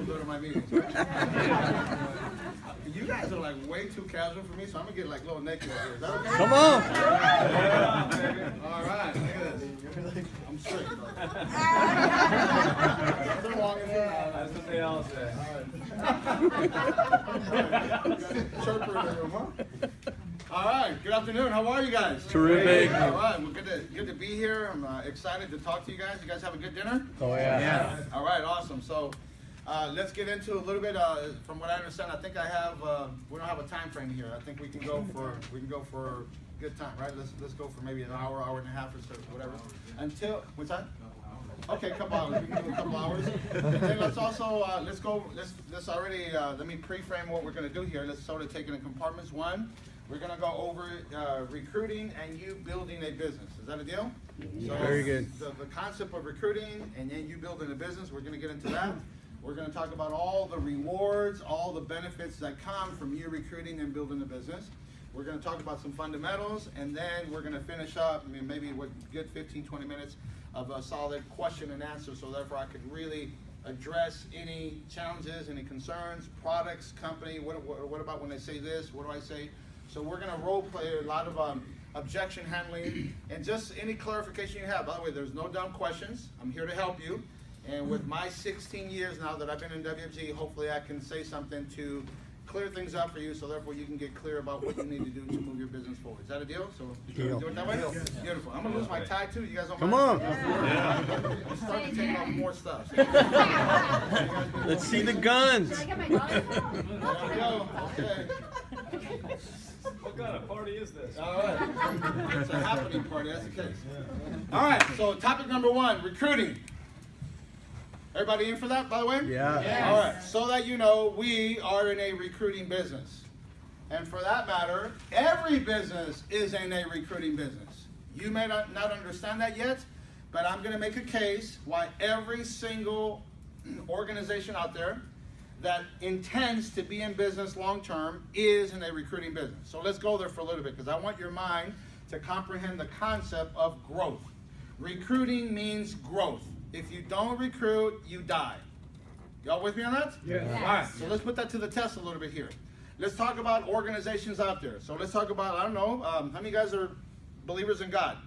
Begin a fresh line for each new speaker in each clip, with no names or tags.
who go to my meetings. Right? You guys are like way too casual for me, so I'm gonna get like a little naked over here. Is that okay?
Come on.
All right, look at this. I'm straight. Nothing wrong with that.
That's what they all say.
Chirper in the room, huh? All right, good afternoon. How are you guys?
Terrific.
All right, well, good to be here. I'm excited to talk to you guys. You guys have a good dinner?
Oh yeah.
All right, awesome. So let's get into a little bit. From what I understand, I think I have. We don't have a time frame here. I think we can go for a good time, right? Let's go for maybe an hour, hour and a half, or so, whatever. Until what's that? Okay, a couple hours. We can do a couple hours. And then let's also let's already let me pre-frame what we're going to do here. Let's sort of take it in compartments. One, we're going to go over recruiting and you building a business. Is that a deal? So
very good.
The concept of recruiting and then you building a business. We're going to get into that. We're going to talk about all the rewards, all the benefits that come from you recruiting and building a business. We're going to talk about some fundamentals, and then we're going to finish up, maybe with good 15, 20 minutes of a solid question and answer, so therefore I could really address any challenges, any concerns, products, company, what about when they say this, what do I say? So we're going to role play a lot of objection handling, and just any clarification you have. By the way, there's no dumb questions. I'm here to help you. And with my 16 years now that I've been in WFG, hopefully I can say something to clear things up for you, so therefore you can get clear about what you need to do to move your business forward. Is that a deal? So you do it that way? Yeah. Beautiful. I'm going to lose my tie too. You guys don't mind?
Come on.
I'm starting to take off more stuff.
Let's see the guns.
There we go. Okay.
What kind of party is this?
All right. It's a happening party. That's the case. All right. So topic number one, recruiting. Everybody in for that, by the way?
Yeah.
Yes. All right. So that you know, we are in a recruiting business. And for that matter, every business is in a recruiting business. You may not understand that yet, but I'm going to make a case why every single organization out there that intends to be in business long term is in a recruiting business. So let's go there for a little bit, because I want your mind to comprehend the concept of growth. Recruiting means growth. If you don't recruit, you die. Y'all with me on that?
Yes.
All right, so let's put that to the test a little bit here. Let's talk about organizations out there. So let's talk about, I don't know, how many of you guys are believers in God?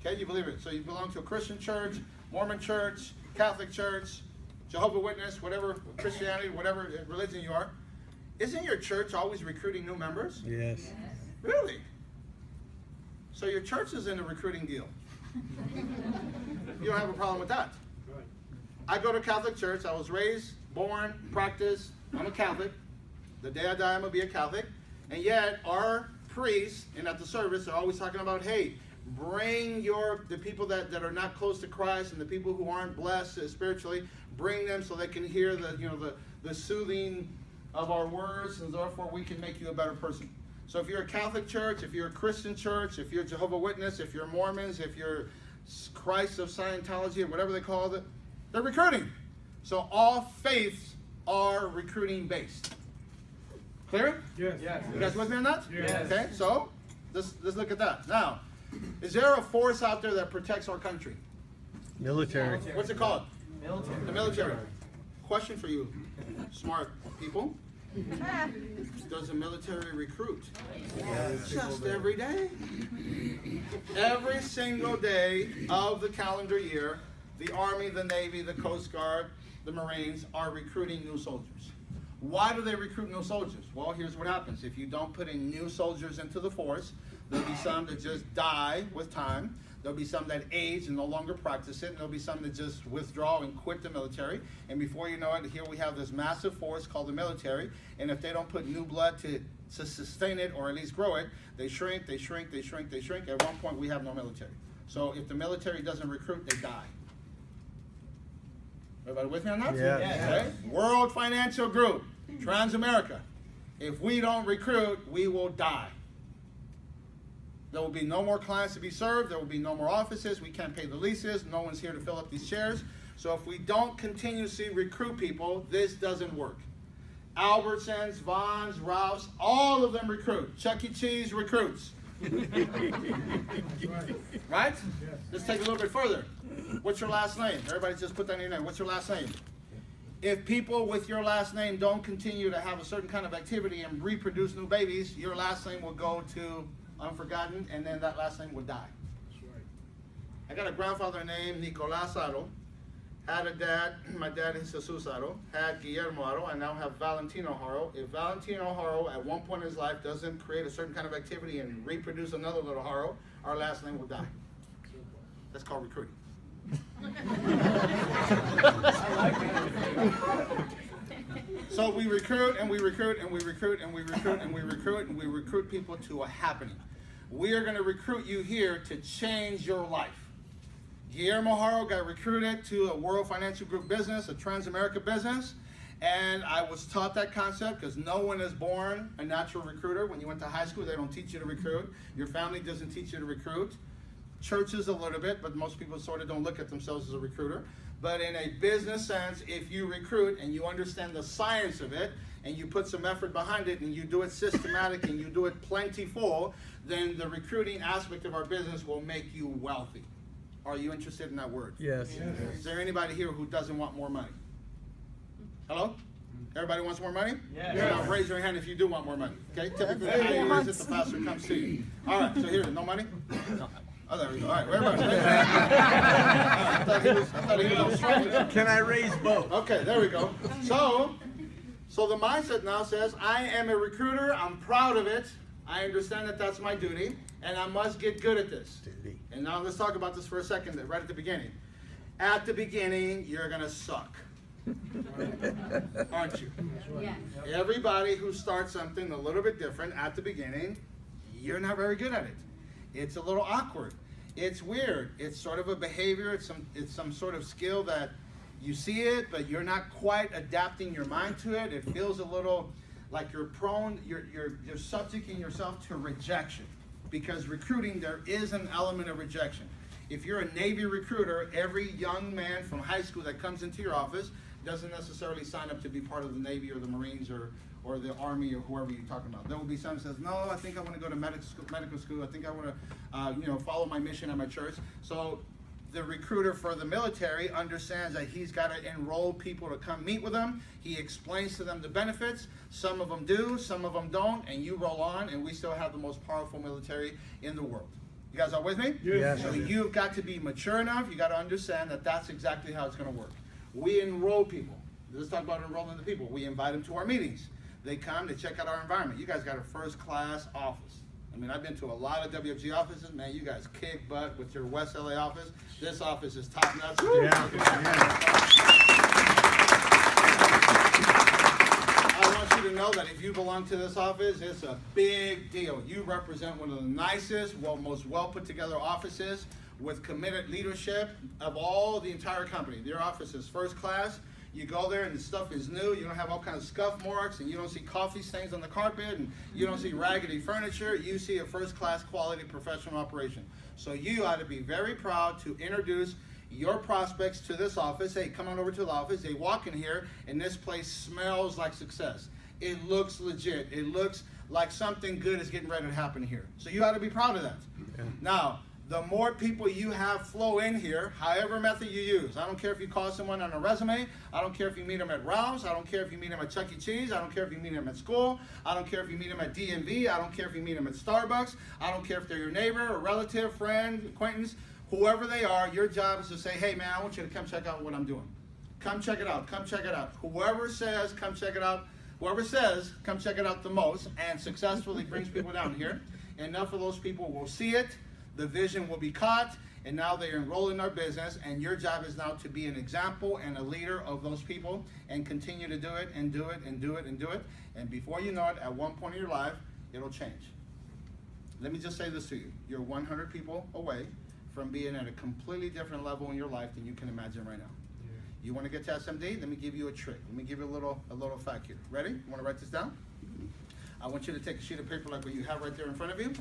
Okay, you believe it. So you belong to a Christian church, Mormon church, Catholic church, Jehovah's Witness, whatever, Christianity, whatever religion you are. Isn't your church always recruiting new members?
Yes.
Really? So your church is in a recruiting deal. You don't have a problem with that. I go to Catholic church. I was raised, born, practiced. I'm a Catholic. The day I die, I'm going to be a Catholic. And yet, our priests, and at the service, are always talking about, hey, bring the people that are not close to Christ and the people who aren't blessed spiritually, bring them so they can hear the soothing of our words, and therefore we can make you a better person. So if you're a Catholic church, if you're a Christian church, if you're Jehovah's Witness, if you're Mormons, if you're Christ of Scientology, or whatever they call it, they're recruiting. So all faiths are recruiting based. Clear?
Yes. Yes.
You guys with me on that?
Yes.
Okay, so let's look at that. Now, is there a force out there that protects our country?
Military.
What's it called?
Military.
The military. Question for you, smart people. Does the military recruit? Just every day. Every single day of the calendar year, the Army, the Navy, the Coast Guard, the Marines are recruiting new soldiers. Why do they recruit new soldiers? Well, here's what happens. If you don't put in new soldiers into the force, there'll be some that just die with time. There'll be some that age and no longer practice it. And there'll be some that just withdraw and quit the military. And before you know it, here we have this massive force called the military. And if they don't put new blood to sustain it or at least grow it, they shrink, they shrink, they shrink, they shrink. At one point, we have no military. So if the military doesn't recruit, they die. Everybody with me on that?
Yeah.
Okay. World Financial Group, Transamerica. If we don't recruit, we will die. There will be no more clients to be served. There will be no more offices. We can't pay the leases. No one's here to fill up these chairs. So if we don't continuously recruit people, this doesn't work. Albertsons, Vons, Ralph's, all of them recruit. Chuck E. Cheese recruits. Right? Let's take it a little bit further. What's your last name? Everybody just put that in your name. What's your last name? If people with your last name don't continue to have a certain kind of activity and reproduce new babies, your last name will go to unforgotten, and then that last name will die. I got a grandfather named Nicolás Haro, had a dad, my dad is Jesus Haro, had Guillermo Haro, and now have Valentino Haro. If Valentino Haro at one point in his life doesn't create a certain kind of activity and reproduce another little Haro, our last name will die. That's called recruiting. So we recruit and we recruit and we recruit and we recruit and we recruit and we recruit people to a happening. We are going to recruit you here to change your life. Guillermo Haro got recruited to a World Financial Group business, a Trans-America business, and I was taught that concept because no one is born a natural recruiter. When you went to high school, they don't teach you to recruit. Your family doesn't teach you to recruit. Churches a little bit, but most people sort of don't look at themselves as a recruiter. But in a business sense, if you recruit and you understand the science of it, and you put some effort behind it, and you do it systematic, and you do it plentiful, then the recruiting aspect of our business will make you wealthy. Are you interested in that word?
Yes.
Is there anybody here who doesn't want more money? Hello? Everybody wants more money?
Yes.
Now raise your hand if you do want more money. Okay? Typically, the higher you raise it, the faster it comes to you. All right, so here, no money? No. Oh, there we go. All right, everybody. I thought he was on strike.
Can I raise both?
Okay, there we go. So the mindset now says, I am a recruiter. I'm proud of it. I understand that that's my duty, and I must get good at this. And now let's talk about this for a second, right at the beginning. At the beginning, you're going to suck. Aren't you?
Yeah.
Everybody who starts something a little bit different at the beginning, you're not very good at it. It's a little awkward. It's weird. It's sort of a behavior. It's some sort of skill that you see it, but you're not quite adapting your mind to it. It feels a little like you're subjecting yourself to rejection. Because recruiting, there is an element of rejection. If you're a Navy recruiter, every young man from high school that comes into your office doesn't necessarily sign up to be part of the Navy or the Marines or the Army or whoever you're talking about. There will be some that says, no, I think I want to go to medical school. I think I want to follow my mission at my church. So the recruiter for the military understands that he's got to enroll people to come meet with him. He explains to them the benefits. Some of them do, some of them don't, and you roll on, and we still have the most powerful military in the world. You guys all with me?
Yes.
So you've got to be mature enough. You got to understand that that's exactly how it's going to work. We enroll people. Let's talk about enrolling the people. We invite them to our meetings. They come, they check out our environment. You guys got a first-class office. I mean, I've been to a lot of WFG offices. Man, you guys kick butt with your West LA office. This office is top-notch. I want you to know that if you belong to this office, it's a big deal. You represent one of the nicest, most well-put-together offices with committed leadership of all the entire company. Their office is first class. You go there and the stuff is new. You don't have all kinds of scuff marks, and you don't see coffee stains on the carpet, and you don't see raggedy furniture. You see a first-class quality professional operation. So you ought to be very proud to introduce your prospects to this office. Hey, come on over to the office. They walk in here, and this place smells like success. It looks legit. It looks like something good is getting ready to happen here. So you ought to be proud of that.
Yeah.
Now, the more people you have flow in here, however method you use. I don't care if you call someone on a resume. I don't care if you meet them at Ralph's. I don't care if you meet them at Chuck E. Cheese. I don't care if you meet them at school. I don't care if you meet them at DMV. I don't care if you meet them at Starbucks. I don't care if they're your neighbor, or relative, friend, acquaintance, whoever they are. Your job is to say, hey man, I want you to come check out what I'm doing. Come check it out. Come check it out. Whoever says, come check it out. Whoever says, come check it out the most and successfully brings people down here, enough of those people will see it. The vision will be caught, and now they enroll in our business, and your job is now to be an example and a leader of those people and continue to do it and do it and do it and do it. And before you know it, at one point in your life, it'll change. Let me just say this to you. You're 100 people away from being at a completely different level in your life than you can imagine right now. Yeah. You want to get to SMD? Let me give you a trick. Let me give you a little fact here. Ready? You want to write this down? I want you to take a sheet of paper like what you have right there in front of you.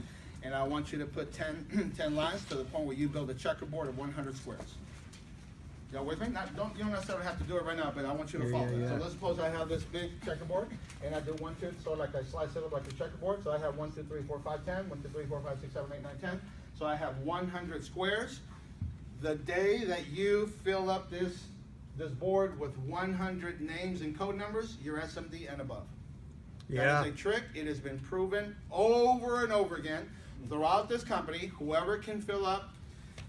And I want you to put 10 lines to the point where you build a checkerboard of 100 squares. Y'all with me? You don't necessarily have to do it right now, but I want you to follow it. So let's suppose I have this big checkerboard, and I do 1, 2, so like I slice it up like a checkerboard. So I have 1, 2, 3, 4, 5, 10, 1, 2, 3, 4, 5, 6, 7, 8, 9, 10. So I have 100 squares. The day that you fill up this this board with 100 names and code numbers, you're SMD and above.
Yeah.
That is a trick. It has been proven over and over again throughout this company. Whoever can fill up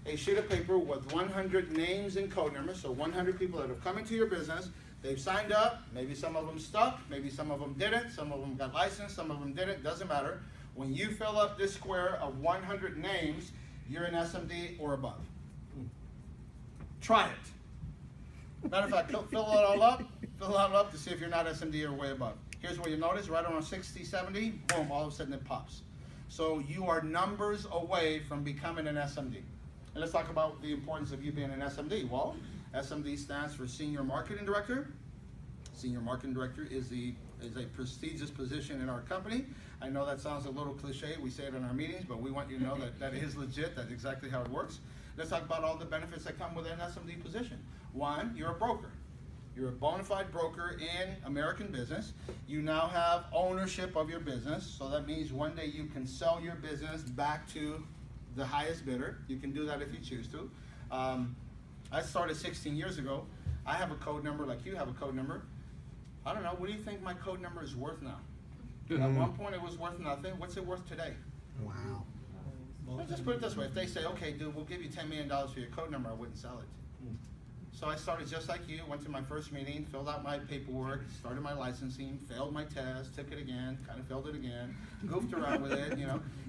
a sheet of paper with 100 names and code numbers, so 100 people that have come into your business, they've signed up, maybe some of them stuck, maybe some of them didn't, some of them got licensed, some of them didn't, doesn't matter. When you fill up this square of 100 names, you're an SMD or above. Try it. Matter of fact, fill it all up to see if you're not SMD or way above. Here's what you notice, right around 60, 70, boom, all of a sudden it pops. So you are numbers away from becoming an SMD. And let's talk about the importance of you being an SMD. Well, SMD stands for Senior Marketing Director. Senior Marketing Director is a prestigious position in our company. I know that sounds a little cliche, we say it in our meetings, but we want you to know that that is legit, that's exactly how it works. Let's talk about all the benefits that come with an SMD position. One, you're a broker. You're a bona fide broker in American business. You now have ownership of your business, so that means one day you can sell your business back to the highest bidder. You can do that if you choose to. I started 16 years ago. I have a code number like you have a code number. I don't know, what do you think my code number is worth now? At one point it was worth nothing. What's it worth today?
Wow.
Let's just put it this way. If they say, okay, dude, we'll give you $10 million for your code number, I wouldn't sell it. So I started just like you, went to my first meeting, filled out my paperwork, started my licensing, failed my test, took it again, kind of failed it again, goofed around with it,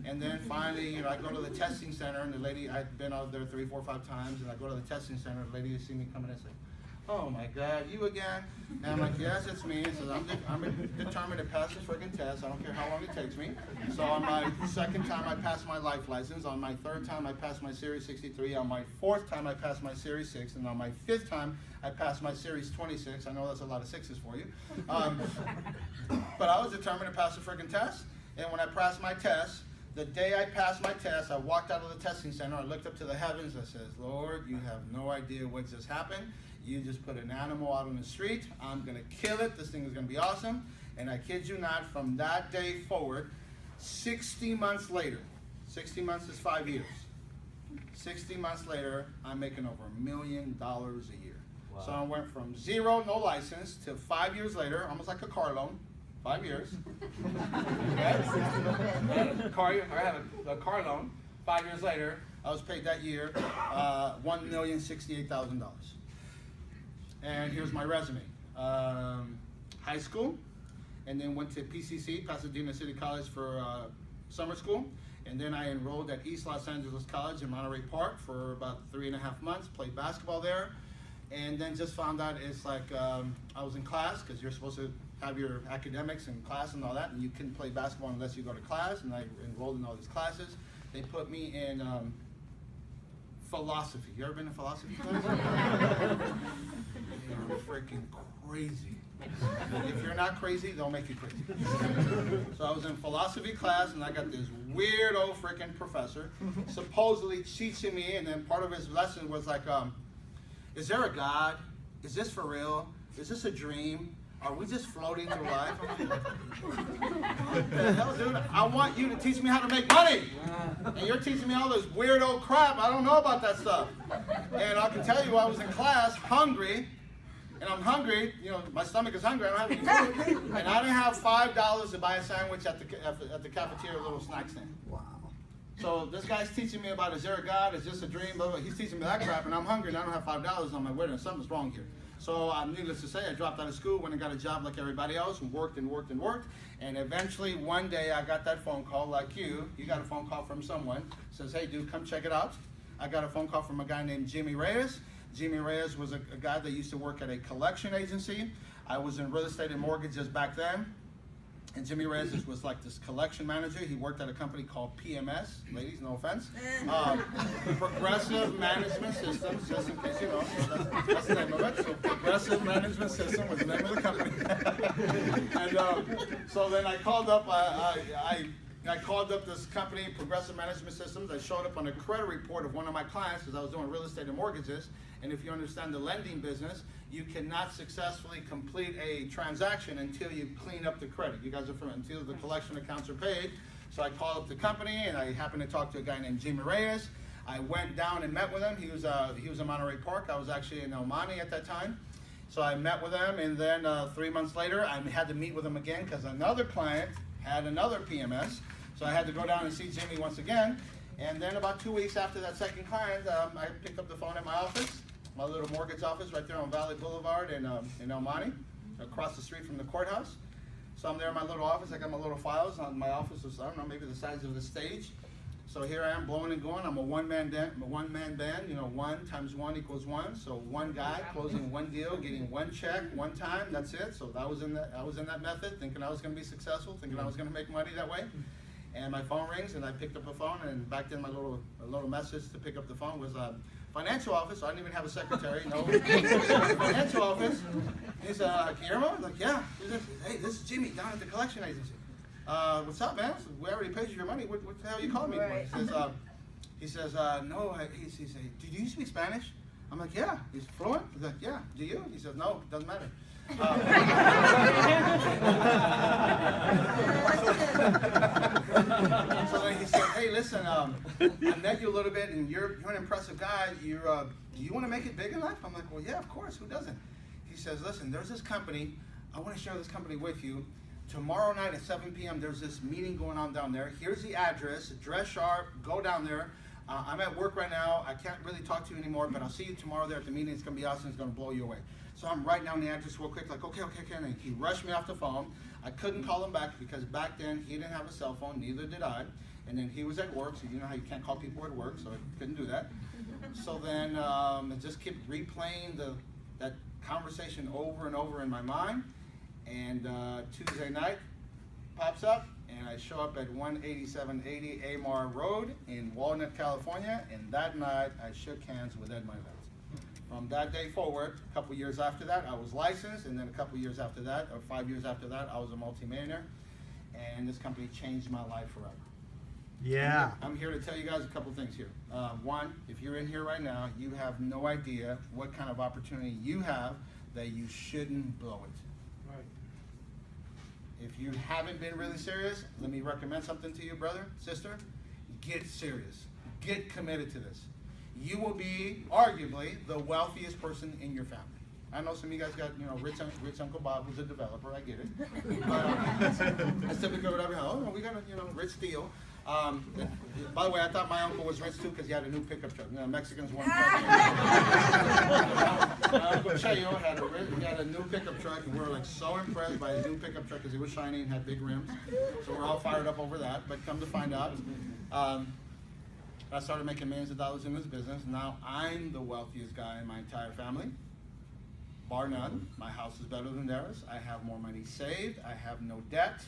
and then finally, I go to the testing center, and the lady, I've been out there 3, 4, 5 times, and I go to the testing center, the lady see me coming in and say, oh my God, you again? And I'm like, yes, it's me. So I'm determined to pass this friggin' test. I don't care how long it takes me. So on my second time, I passed my life license. On my third time, I passed my Series 63. On my fourth time, I passed my Series 6. And on my fifth time, I passed my Series 26. I know that's a lot of sixes for you. But I was determined to pass the friggin' test. And when I passed my test, the day I passed my test, I walked out of the testing center. I looked up to the heavens. I said, Lord, you have no idea what just happened. You just put an animal out on the street. I'm going to kill it. This thing is going to be awesome. And I kid you not, from that day forward, 60 months later, 60 months is 5 years. 60 months later, I'm making over $1 million a year. Wow. So I went from 0, no license, to 5 years later, almost like a car loan. 5 years. I have a car loan. 5 years later, I was paid that year $1,068,000. And here's my resume. High school, and then went to PCC, Pasadena City College, for summer school. And then I enrolled at East Los Angeles College in Monterey Park for about 3.5 months, played basketball there. And then just found out it's like I was in class, because you're supposed to have your academics in class and all that, and you couldn't play basketball unless you go to class, and I enrolled in all these classes. They put me in philosophy. You ever been in philosophy class? You're freaking crazy. If you're not crazy, they'll make you crazy. So I was in philosophy class, and I got this weird old freaking professor supposedly teaching me, and then part of his lesson was like, is there a God? Is this for real? Is this a dream? Are we just floating through life? What the hell, dude? I want you to teach me how to make money. And you're teaching me all this weird old crap. I don't know about that stuff. And I can tell you, I was in class hungry. And I'm hungry, my stomach is hungry, I don't have any food. And I didn't have $5 to buy a sandwich at the cafeteria, little snack stand. Wow. So this guy's teaching me about, is there a God, is this a dream, blah, blah. He's teaching me that crap, and I'm hungry, and I don't have $5 on my way, and something's wrong here. So needless to say, I dropped out of school, went and got a job like everybody else, and worked and worked and worked. And eventually, one day, I got that phone call like you. You got a phone call from someone, says, hey, dude, come check it out. I got a phone call from a guy named Jimmy Reyes. Jimmy Reyes was a guy that used to work at a collection agency. I was in real estate and mortgages back then. And Jimmy Reyes was like this collection manager. He worked at a company called PMS, ladies, no offense. Progressive Management Systems, just in case you know. That's the name of it. So Progressive Management System was the name of the company. And so then I called up, I called up this company, Progressive Management Systems. I showed up on a credit report of one of my clients because I was doing real estate and mortgages. And if you understand the lending business, you cannot successfully complete a transaction until you clean up the credit. You guys are from until the collection accounts are paid. So I called up the company, and I happened to talk to a guy named Jimmy Reyes. I went down and met with him. He was in Monterey Park. I was actually in El Monte at that time. So I met with them, and then 3 months later, I had to meet with them again because another client had another PMS. So I had to go down and see Jimmy once again. And then about 2 weeks after that second client, I picked up the phone at my office, my little mortgage office right there on Valley Boulevard in El Monte, across the street from the courthouse. So I'm there in my little office. I got my little files. My office was, I don't know, maybe the size of the stage. So here I am blowing and going. I'm a one-man band, you know, 1 times 1 equals 1. So one guy closing one deal, getting one check, one time, that's it. So I was in that method, thinking I was going to be successful, thinking I was going to make money that way. And my phone rings, and I picked up the phone, and back then my little message to pick up the phone was financial office. So I didn't even have a secretary, no. Financial office. He said, Guillermo? I'm like, yeah. He says, hey, this is Jimmy down at the collection agency. What's up, man? We already paid you your money. What the hell you calling me for? He says, no. He says, do you speak Spanish? I'm like, yeah. He's fluent? He's like, yeah. Do you? He says, no, doesn't matter. So then he said, hey, listen, I met you a little bit, and you're an impressive guy. Do you want to make it big in life? I'm like, well, yeah, of course. Who doesn't? He says, listen, there's this company. I want to share this company with you. Tomorrow night at 7 p.m., there's this meeting going on down there. Here's the address. Dress sharp. Go down there. I'm at work right now. I can't really talk to you anymore, but I'll see you tomorrow there at the meeting. It's going to be awesome. It's going to blow you away. So I'm writing down the address real quick, like, okay. And he rushed me off the phone. I couldn't call him back because back then he didn't have a cell phone, neither did I. And then he was at work, so you know how you can't call people at work, so I couldn't do that. So then I just kept replaying that conversation over and over in my mind. And Tuesday night pops up, and I show up at 18780 Amar Road in Walnut, California, and that night I shook hands with Ed Milet. From that day forward, a couple years after that, I was licensed, and then a couple years after that, or 5 years after that, I was a multimillionaire, and this company changed my life forever.
Yeah.
I'm here to tell you guys a couple things here. One, if you're in here right now, you have no idea what kind of opportunity you have that you shouldn't blow it. If you haven't been really serious, let me recommend something to you, brother, sister. Get serious. Get committed to this. You will be, arguably, the wealthiest person in your family. I know some of you guys got, rich Uncle Bob who's a developer. I get it. But I typically would have, oh, no, we got a, rich deal. By the way, I thought my uncle was rich too because he had a new pickup truck. Mexicans want my Uncle Cheo had a new pickup truck, and we were like so impressed by his new pickup truck because it was shiny and had big rims. So we're all fired up over that. But come to find out, I started making millions of dollars in this business. Now I'm the wealthiest guy in my entire family, bar none. My house is better than theirs. I have more money saved. I have no debt.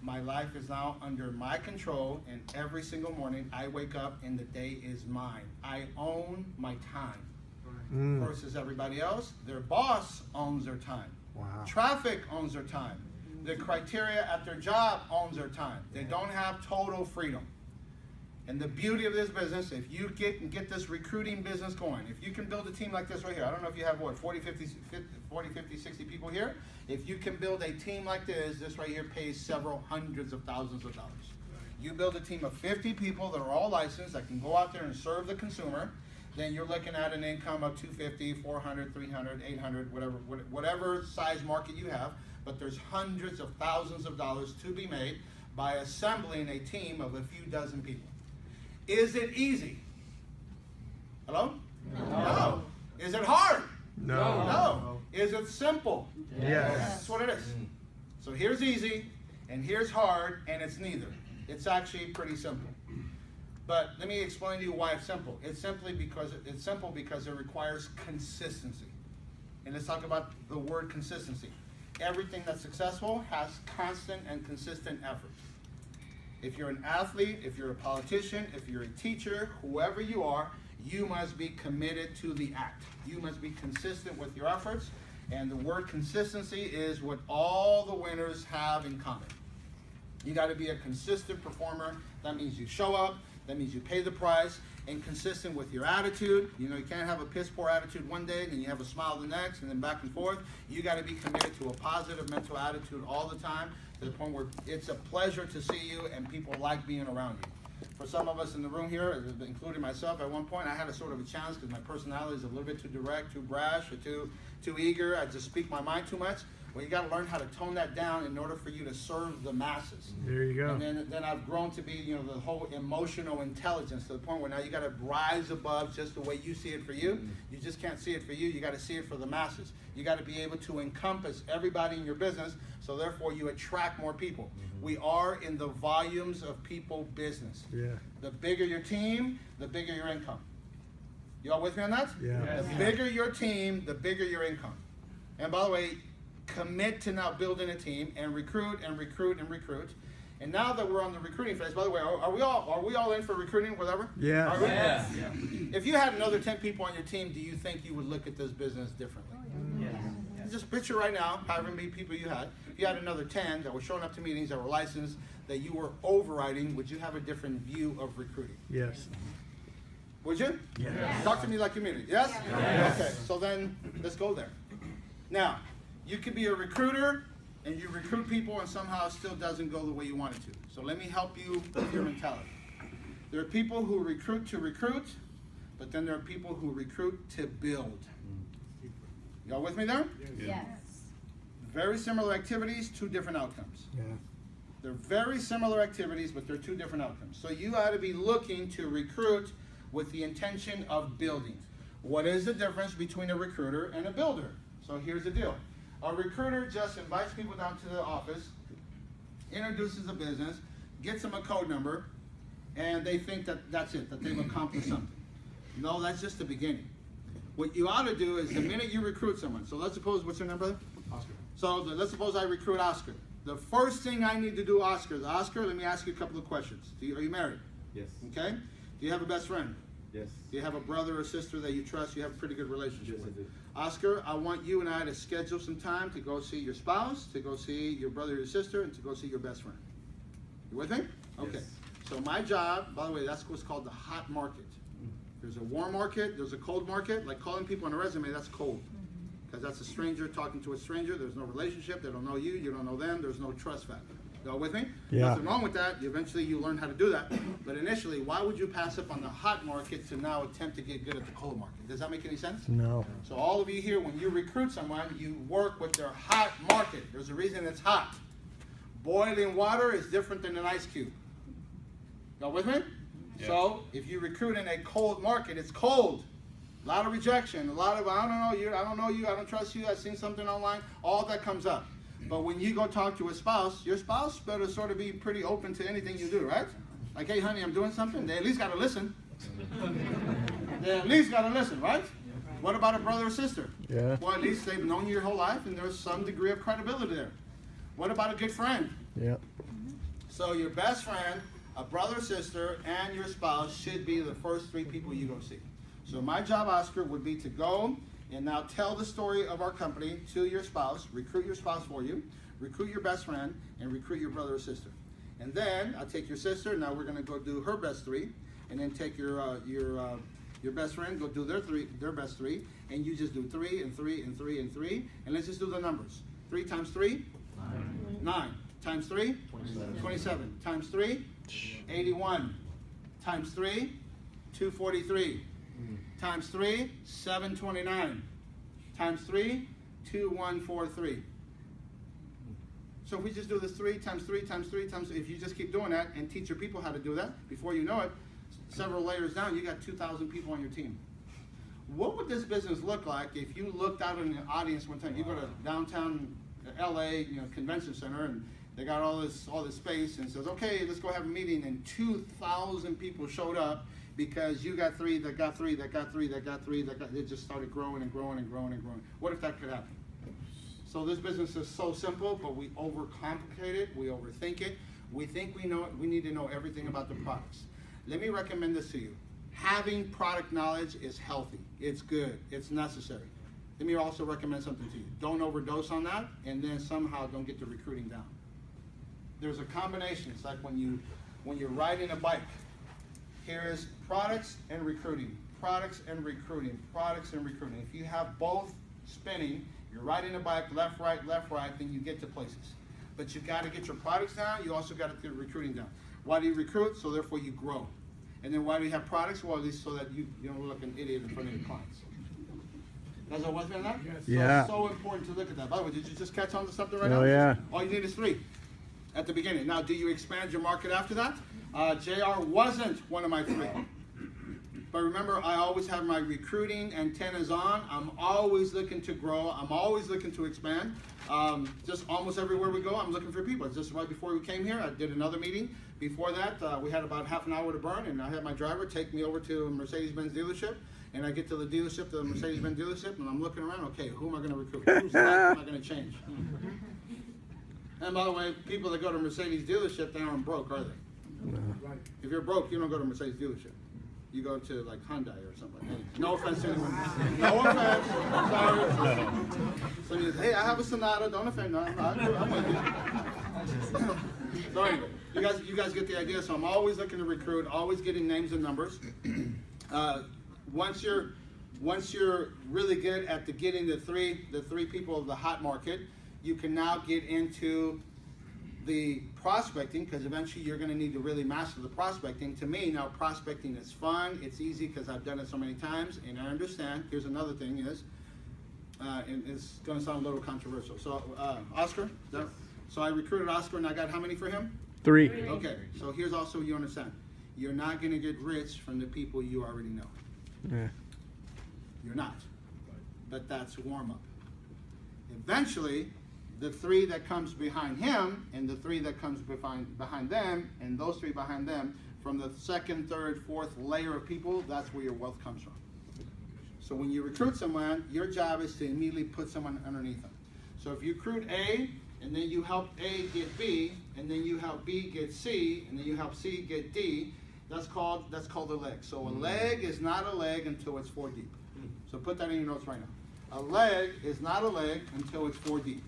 My life is now under my control, and every single morning I wake up and the day is mine. I own my time. Versus everybody else, their boss owns their time.
Wow.
Traffic owns their time. The criteria at their job owns their time. They don't have total freedom. And the beauty of this business, if you get this recruiting business going, if you can build a team like this right here, I don't know if you have, 40, 50, 60 people here. If you can build a team like this right here pays several hundreds of thousands of dollars. You build a team of 50 people that are all licensed, that can go out there and serve the consumer, then you're looking at an income of 250, 400, 300, 800, whatever size market you have, but there's hundreds of thousands of dollars to be made by assembling a team of a few dozen people. Is it easy? Hello? No. Is it hard?
No.
No. Is it simple?
Yes.
That's what it is. So here's easy, and here's hard, and it's neither. It's actually pretty simple. But let me explain to you why it's simple. It's simple because it requires consistency. And let's talk about the word consistency. Everything that's successful has constant and consistent effort. If you're an athlete, if you're a politician, if you're a teacher, whoever you are, you must be committed to the act. You must be consistent with your efforts. And the word consistency is what all the winners have in common. You got to be a consistent performer. That means you show up. That means you pay the price. And consistent with your attitude. You can't have a piss poor attitude one day, and then you have a smile the next, and then back and forth. You got to be committed to a positive mental attitude all the time, to the point where it's a pleasure to see you and people like being around you. For some of us in the room here, including myself, at one point I had a sort of a challenge because my personality is a little bit too direct, too brash, or too eager. I just speak my mind too much. Well, you got to learn how to tone that down in order for you to serve the masses.
There you go.
And then I've grown to be, the whole emotional intelligence to the point where now you got to rise above just the way you see it for you. You just can't see it for you. You got to see it for the masses. You got to be able to encompass everybody in your business, so therefore you attract more people. We are in the volumes of people business.
Yeah.
The bigger your team, the bigger your income. You all with me on that?
Yeah.
Yes.
The bigger your team, the bigger your income. And by the way, commit to now building a team and recruit and recruit and recruit. And now that we're on the recruiting phase, by the way, are we all in for recruiting, whatever?
Yeah.
Are we?
Yeah.
If you had another 10 people on your team, do you think you would look at this business differently? Just picture right now, however many people you had. If you had another 10 that were showing up to meetings, that were licensed, that you were overriding, would you have a different view of recruiting?
Yes.
Would you?
Yes.
Talk to me like you mean it. Yes?
Yes.
Okay, so then let's go there. Now, you could be a recruiter and you recruit people and somehow it still doesn't go the way you want it to. So let me help you with your mentality. There are people who recruit to recruit, but then there are people who recruit to build. Y'all with me there?
Yes.
Very similar activities, two different outcomes.
Yeah.
They're very similar activities, but they're two different outcomes. So you ought to be looking to recruit with the intention of building. What is the difference between a recruiter and a builder? So here's the deal. A recruiter just invites people down to the office, introduces a business, gets them a code number, and they think that that's it, that they've accomplished something. No, that's just the beginning. What you ought to do is the minute you recruit someone, so let's suppose, what's your name, brother?
Oscar.
So let's suppose I recruit Oscar. The first thing I need to do, Oscar, let me ask you a couple of questions. Are you married?
Yes.
Okay. Do you have a best friend?
Yes.
Do you have a brother or sister that you trust, you have a pretty good relationship
Yes, I
with?
do.
Oscar, I want you and I to schedule some time to go see your spouse, to go see your brother or your sister, and to go see your best friend. You with me? Okay.
Yes.
So my job, by the way, that's what's called the hot market. There's a warm market, there's a cold market. Like calling people on a resume, that's cold. Because that's a stranger talking to a stranger. There's no relationship. They don't know you. You don't know them. There's no trust factor. Y'all with me?
Yeah.
Nothing wrong with that. Eventually you learn how to do that. But initially, why would you pass up on the hot market to now attempt to get good at the cold market? Does that make any sense?
No.
So all of you here, when you recruit someone, you work with their hot market. There's a reason it's hot. Boiling water is different than an ice cube. Y'all with me?
Yeah.
So if you recruit in a cold market, it's cold. A lot of rejection, a lot of I don't know you, I don't trust you, I've seen something online, all that comes up. But when you go talk to a spouse, your spouse better sort of be pretty open to anything you do, right? Like, hey honey, I'm doing something. They at least gotta listen. They at least gotta listen, right? What about a brother or sister?
Yeah.
Well, at least they've known you your whole life and there's some degree of credibility there. What about a good friend?
Yeah.
So your best friend, a brother or sister, and your spouse should be the first three people you go see. So my job, Oscar, would be to go and now tell the story of our company to your spouse, recruit your spouse for you, recruit your best friend, and recruit your brother or sister. And then I'll take your sister, now we're gonna go do her best three, and then take your best friend, go do their best three, and you just do 3 and 3 and 3 and 3, and let's just do the numbers. 3 times 3? 9. Times 3? 27. Times 3? 81. Times 3? 243. Times 3? 729. Times 3? 2143. So if we just do this 3 times 3 times 3 times, if you just keep doing that and teach your people how to do that, before you know it, several layers down, you got 2,000 people on your team. What would this business look like if you looked out in the audience one time? You go to downtown LA, convention center, and they got all this space, and says, okay, let's go have a meeting, and 2,000 people showed up because you got 3, that got 3, that got 3, that got 3, it just started growing and growing and growing and growing. What if that could happen? So this business is so simple, but we overcomplicate it, we overthink it. We think we need to know everything about the products. Let me recommend this to you. Having product knowledge is healthy. It's good. It's necessary. Let me also recommend something to you. Don't overdose on that, and then somehow don't get the recruiting down. There's a combination. It's like when you're riding a bike. Here is products and recruiting, products and recruiting, products and recruiting. If you have both spinning, you're riding a bike, left, right, then you get to places. But you got to get your products down. You also got to get recruiting down. Why do you recruit? So therefore you grow. And then why do you have products? Well, at least so that you don't look like an idiot in front of your clients. Guys all with me on that?
Yes. Yeah.
So important to look at that. By the way, did you just catch on to something right now?
Oh, yeah.
All you need is 3 at the beginning. Now, do you expand your market after that? JR wasn't one of my 3. But remember, I always have my recruiting antennas on. I'm always looking to grow. I'm always looking to expand. Just almost everywhere we go, I'm looking for people. Just right before we came here, I did another meeting. Before that, we had about half an hour to burn, and I had my driver take me over to a Mercedes-Benz dealership. And I get to the dealership, the Mercedes-Benz dealership, and I'm looking around, okay, who am I going to recruit? Whose life am I going to change? And by the way, people that go to Mercedes dealership, they aren't broke, are they?
No.
If you're broke, you don't go to Mercedes dealership. You go to like Hyundai or something. No offense to anyone. No offense. Sorry. So you say, hey, I have a Sonata. Don't offend. No, I'm with you. So anyway, you guys get the idea. So I'm always looking to recruit, always getting names and numbers. Once you're really good at getting the three people of the hot market, you can now get into the prospecting, because eventually you're going to need to really master the prospecting. To me, now prospecting is fun. It's easy because I've done it so many times, and I understand. Here's another thing is, and it's going to sound a little controversial. So Oscar, so I recruited Oscar, and I got how many for him?
3.
Okay, so here's also you understand. You're not going to get rich from the people you already know.
Yeah.
You're not. But that's warm up. Eventually, the 3 that comes behind him, and the 3 that comes behind them, and those 3 behind them, from the 2nd, 3rd, 4th layer of people, that's where your wealth comes from. So when you recruit someone, your job is to immediately put someone underneath them. So if you recruit A, and then you help A get B, and then you help B get C, and then you help C get D, that's called a leg. So a leg is not a leg until it's 4 deep. So put that in your notes right now. A leg is not a leg until it's 4 deep.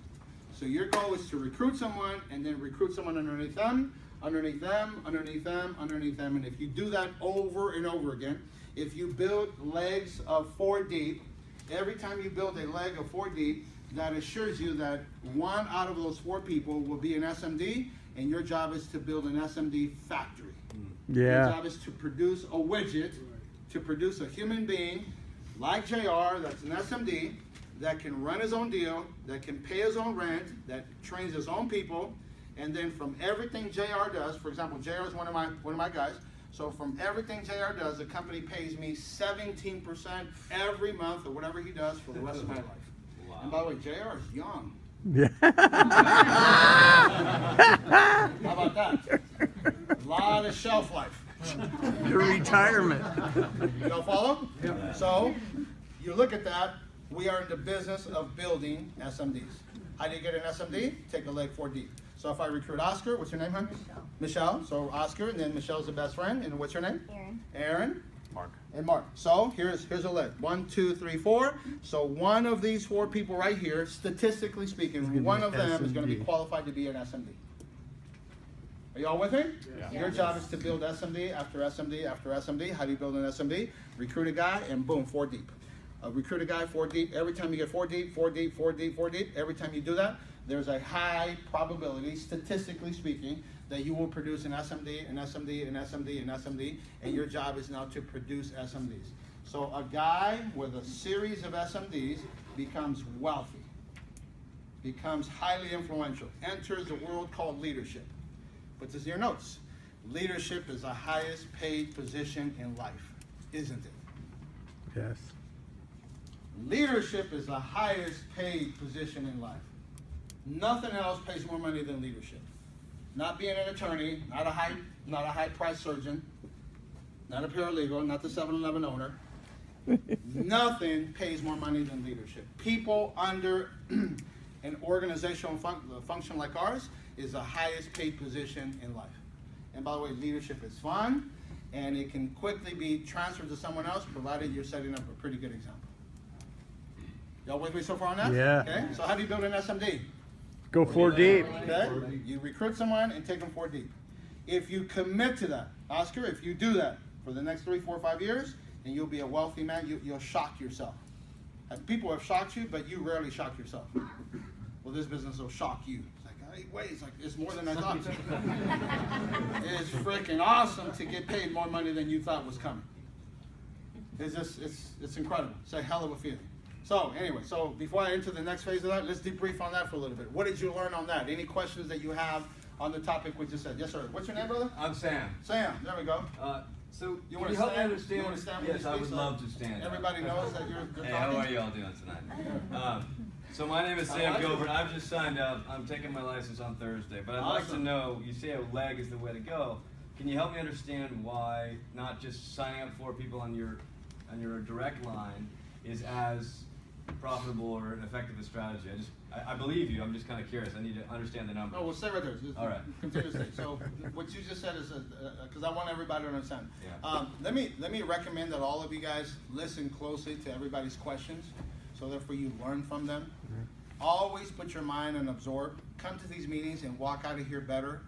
So your goal is to recruit someone, and then recruit someone underneath them, underneath them, underneath them, underneath them. And if you do that over and over again, if you build legs of 4 deep, every time you build a leg of 4 deep, that assures you that 1 out of those 4 people will be an SMD, and your job is to build an SMD factory.
Yeah.
Your job is to produce a widget, to produce a human being like JR that's an SMD, that can run his own deal, that can pay his own rent, that trains his own people, and then from everything JR does, for example, JR is one of my guys, so from everything JR does, the company pays me 17% every month or whatever he does for the rest of my life. Wow. And by the way, JR is young.
Yeah.
How about that? A lot of shelf life.
Your retirement.
You don't follow? Yeah. So you look at that. We are in the business of building SMDs. How do you get an SMD? Take a leg 4 deep. So if I recruit Oscar, what's your name, hon? Michelle. So Oscar, and then Michelle's the best friend. And what's your name? Aaron.
Mark.
And Mark. So here's a leg. 1, 2, 3, 4. So one of these 4 people right here, statistically speaking, one of them is going to be qualified to be an SMD. Are you all with me? Yeah. Your job is to build SMD after SMD after SMD. How do you build an SMD? Recruit a guy, and boom, 4 deep. Recruit a guy 4 deep. Every time you get 4 deep, 4 deep, 4 deep, 4 deep, every time you do that, there's a high probability, statistically speaking, that you will produce an SMD, an SMD, an SMD, an SMD, and your job is now to produce SMDs. So a guy with a series of SMDs becomes wealthy, becomes highly influential, enters the world called leadership. Put this in your notes. Leadership is the highest paid position in life, isn't it?
Yes.
Leadership is the highest paid position in life. Nothing else pays more money than leadership. Not being an attorney, not a high price surgeon, not a paralegal, not the 7-Eleven owner. Nothing pays more money than leadership. People under an organizational function like ours is the highest paid position in life. And by the way, leadership is fun, and it can quickly be transferred to someone else, provided you're setting up a pretty good example. Y'all with me so far on that?
Yeah.
Okay, so how do you build an SMD?
Go 4 deep.
Okay, you recruit someone and take them 4 deep. If you commit to that, Oscar, if you do that for the next 3, 4, 5 years, then you'll be a wealthy man. You'll shock yourself. And people have shocked you, but you rarely shock yourself. Well, this business will shock you. It's like, wait, it's like, it's more than I thought. It's freaking awesome to get paid more money than you thought was coming. It's incredible. It's a hell of a feeling. So anyway, so before I enter the next phase of that, let's debrief on that for a little bit. What did you learn on that? Any questions that you have on the topic we just said? Yes, sir. What's your name, brother?
I'm Sam.
Sam. There we go.
So
You
can
wanna
you help me
stand?
understand?
You wanna stand when you
Yes, I
speak
would
so
love to stand.
Everybody knows that you're
Hey,
talking.
how are you all doing tonight? So my name is
I
Sam
like it.
Gilbert. I've just signed up. I'm taking my license on Thursday. But I'd like to
Awesome.
know, you say a leg is the way to go. Can you help me understand why not just signing up 4 people on your direct line is as profitable or an effective a strategy? I believe you. I'm just kind of curious. I need to understand the numbers.
No, we'll stay right there. Just
All right.
Continue to stay. So what you just said is, because I want everybody to understand.
Yeah.
Let me recommend that all of you guys listen closely to everybody's questions, so therefore you learn from them. Always put your mind and absorb. Come to these meetings and walk out of here better,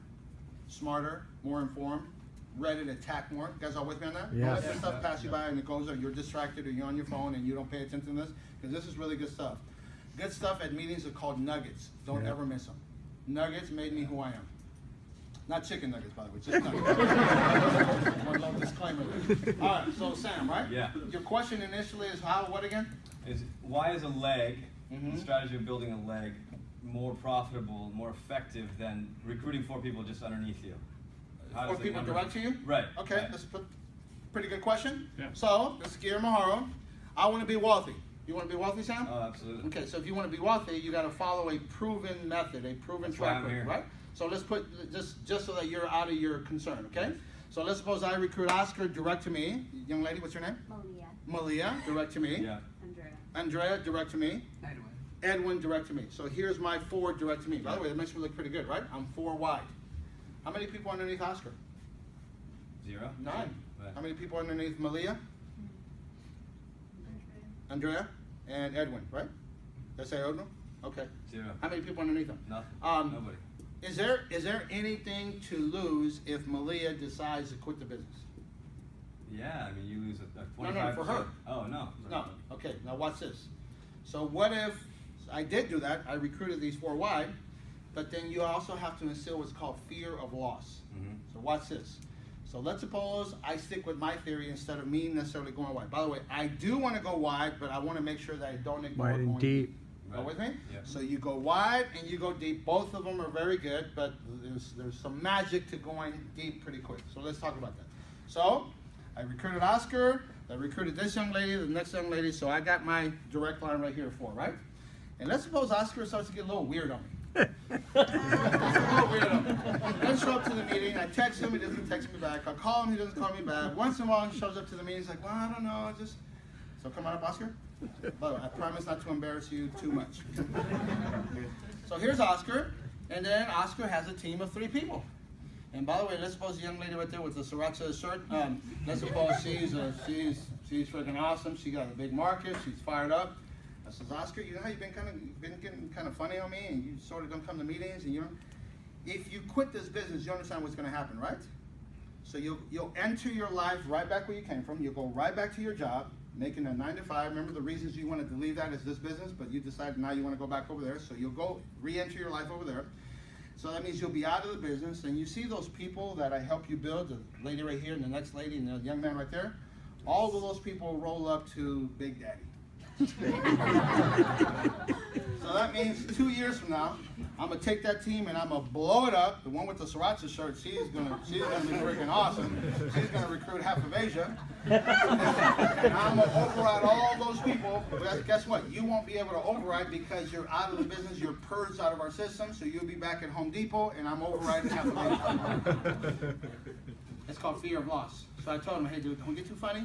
smarter, more informed, ready to attack more. You guys all with me on that?
Yes.
Don't let this stuff pass you by and it goes, or you're distracted, or you're on your phone and you don't pay attention to this, because this is really good stuff. Good stuff at meetings are called nuggets. Don't
Yeah.
ever miss them. Nuggets made me who I am. Not chicken nuggets, by the way, just nuggets. One little disclaimer there. All right, so Sam, right?
Yeah.
Your question initially is how, what again?
Why is a leg,
Mhm.
the strategy of building a leg, more profitable, more effective than recruiting 4 people just underneath you? How does
Or
the
people
number-
direct to you?
Right.
Okay,
right.
that's a pretty good question.
Yeah.
So, this is Guillermo Haro. I want to be wealthy. You want to be wealthy, Sam?
Oh, absolutely.
Okay, so if you want to be wealthy, you got to follow a proven method, a proven
That's why
track
I'm
record,
here.
right? So let's put, just so that you're out of your concern, okay? So let's suppose I recruit Oscar direct to me. Young lady, what's your name? Malia, direct to me.
Yeah.
Andrea, direct to me. Edwin, direct to me. So here's my 4 direct to me. By the way, that makes me look pretty good, right? I'm 4 wide. How many people underneath Oscar?
0?
9.
Right.
How many people underneath Malia? Andrea and Edwin, right? Did I say Edwin? Okay.
0.
How many people underneath them?
Nothing. Nobody.
Is there anything to lose if Malia decides to quit the business?
Yeah, I mean, you lose a
No,
25%.
no, for her.
Oh, no.
No. Okay, now watch this. So what if I did do that? I recruited these 4 wide, but then you also have to instill what's called fear of loss.
Mm-hmm.
So watch this. So let's suppose I stick with my theory instead of me necessarily going wide. By the way, I do want to go wide, but I want to make sure that I don't ignore
Wide and
going
deep.
Go with me?
Yep.
So you go wide and you go deep. Both of them are very good, but there's some magic to going deep pretty quick. So let's talk about that. So I recruited Oscar. I recruited this young lady, the next young lady. So I got my direct line right here for, right? And let's suppose Oscar starts to get a little weird on me. Then show up to the meeting. I text him, he doesn't text me back. I call him, he doesn't call me back. Once in a while, he shows up to the meeting. He's like, well, I don't know, So come on up, Oscar. By the way, I promise not to embarrass you too much. So here's Oscar, and then Oscar has a team of 3 people. And by the way, let's suppose the young lady right there with the sriracha shirt. Let's suppose she's freaking awesome. She got a big market. She's fired up. I says, Oscar, you know how you've been getting kind of funny on me, and you sort of don't come to meetings, and if you quit this business, you understand what's going to happen, right? So you'll enter your life right back where you came from. You'll go right back to your job, making a 9 to 5. Remember the reasons you wanted to leave that is this business, but you decided now you want to go back over there. So you'll go re-enter your life over there. So that means you'll be out of the business, and you see those people that I help you build, the lady right here and the next lady and the young man right there. All of those people roll up to Big Daddy. So that means 2 years from now, I'm gonna take that team and I'm gonna blow it up. The one with the sriracha shirt, she's gonna be freaking awesome. She's gonna recruit half of Asia. And I'm gonna override all those people. But guess what? You won't be able to override because you're out of the business. You're purged out of our system. So you'll be back at Home Depot, and I'm overriding half of Asia. It's called fear of loss. So I told him, hey, dude, don't get too funny.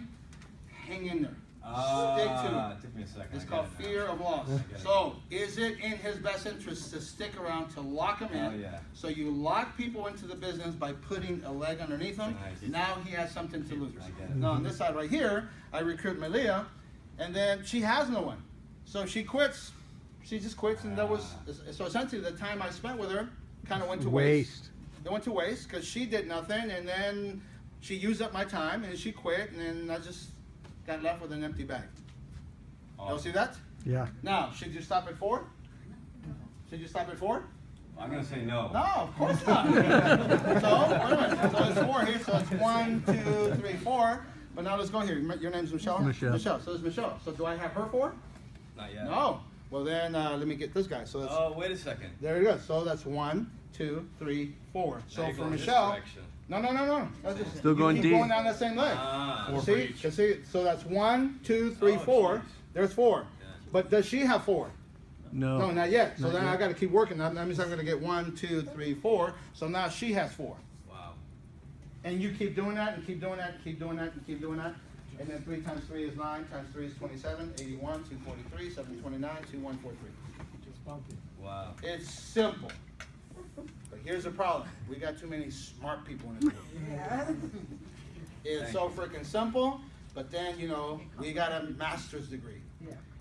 Hang in there. Stick to it.
It took me a second.
It's
I
called
get it now.
fear of loss.
I get it.
So, is it in his best interest to stick around to lock him in?
Oh, yeah.
So you lock people into the business by putting a leg underneath them.
Nice.
Now he has something to lose.
I get it.
Now on this side right here, I recruit Malia, and then she has no one. So she quits. She just quits, and that was so essentially the time I spent with her kind of went to waste. It went to waste because she did nothing, and then she used up my time, and she quit, and then I just got left with an empty bag. Y'all see that?
Yeah.
Now, should you stop at 4? Should you stop at 4?
I'm gonna say no.
No, of course not. So, wait a minute. So it's 4 here. So it's 1, 2, 3, 4. But now let's go here. Your name's Michelle?
Michelle.
Michelle. So it's Michelle. So do I have her 4?
Not yet.
No. Well then, let me get this guy. So that's,
Oh, wait a second.
there you go. So that's 1, 2, 3, 4.
Now
So
you're
for
going this
Michelle,
direction.
no. That's just,
Still
you
going
keep
deep.
going down that same leg.
Ah.
See, so that's 1, 2, 3,
Oh,
4.
geez.
There's 4.
Yeah.
But does she have 4?
No.
No, not yet. So
Not
then
yet.
I got to keep working. That means I'm going to get 1, 2, 3, 4. So now she has 4.
Wow.
And you keep doing that, and keep doing that, and keep doing that, and keep doing that. And then 3 times 3 is 9, times 3 is 27, 81, 243, 729, 2143.
Wow.
It's simple. But here's the problem. We got too many smart people in this world. It's so freaking simple, but then, you know, we got a master's degree.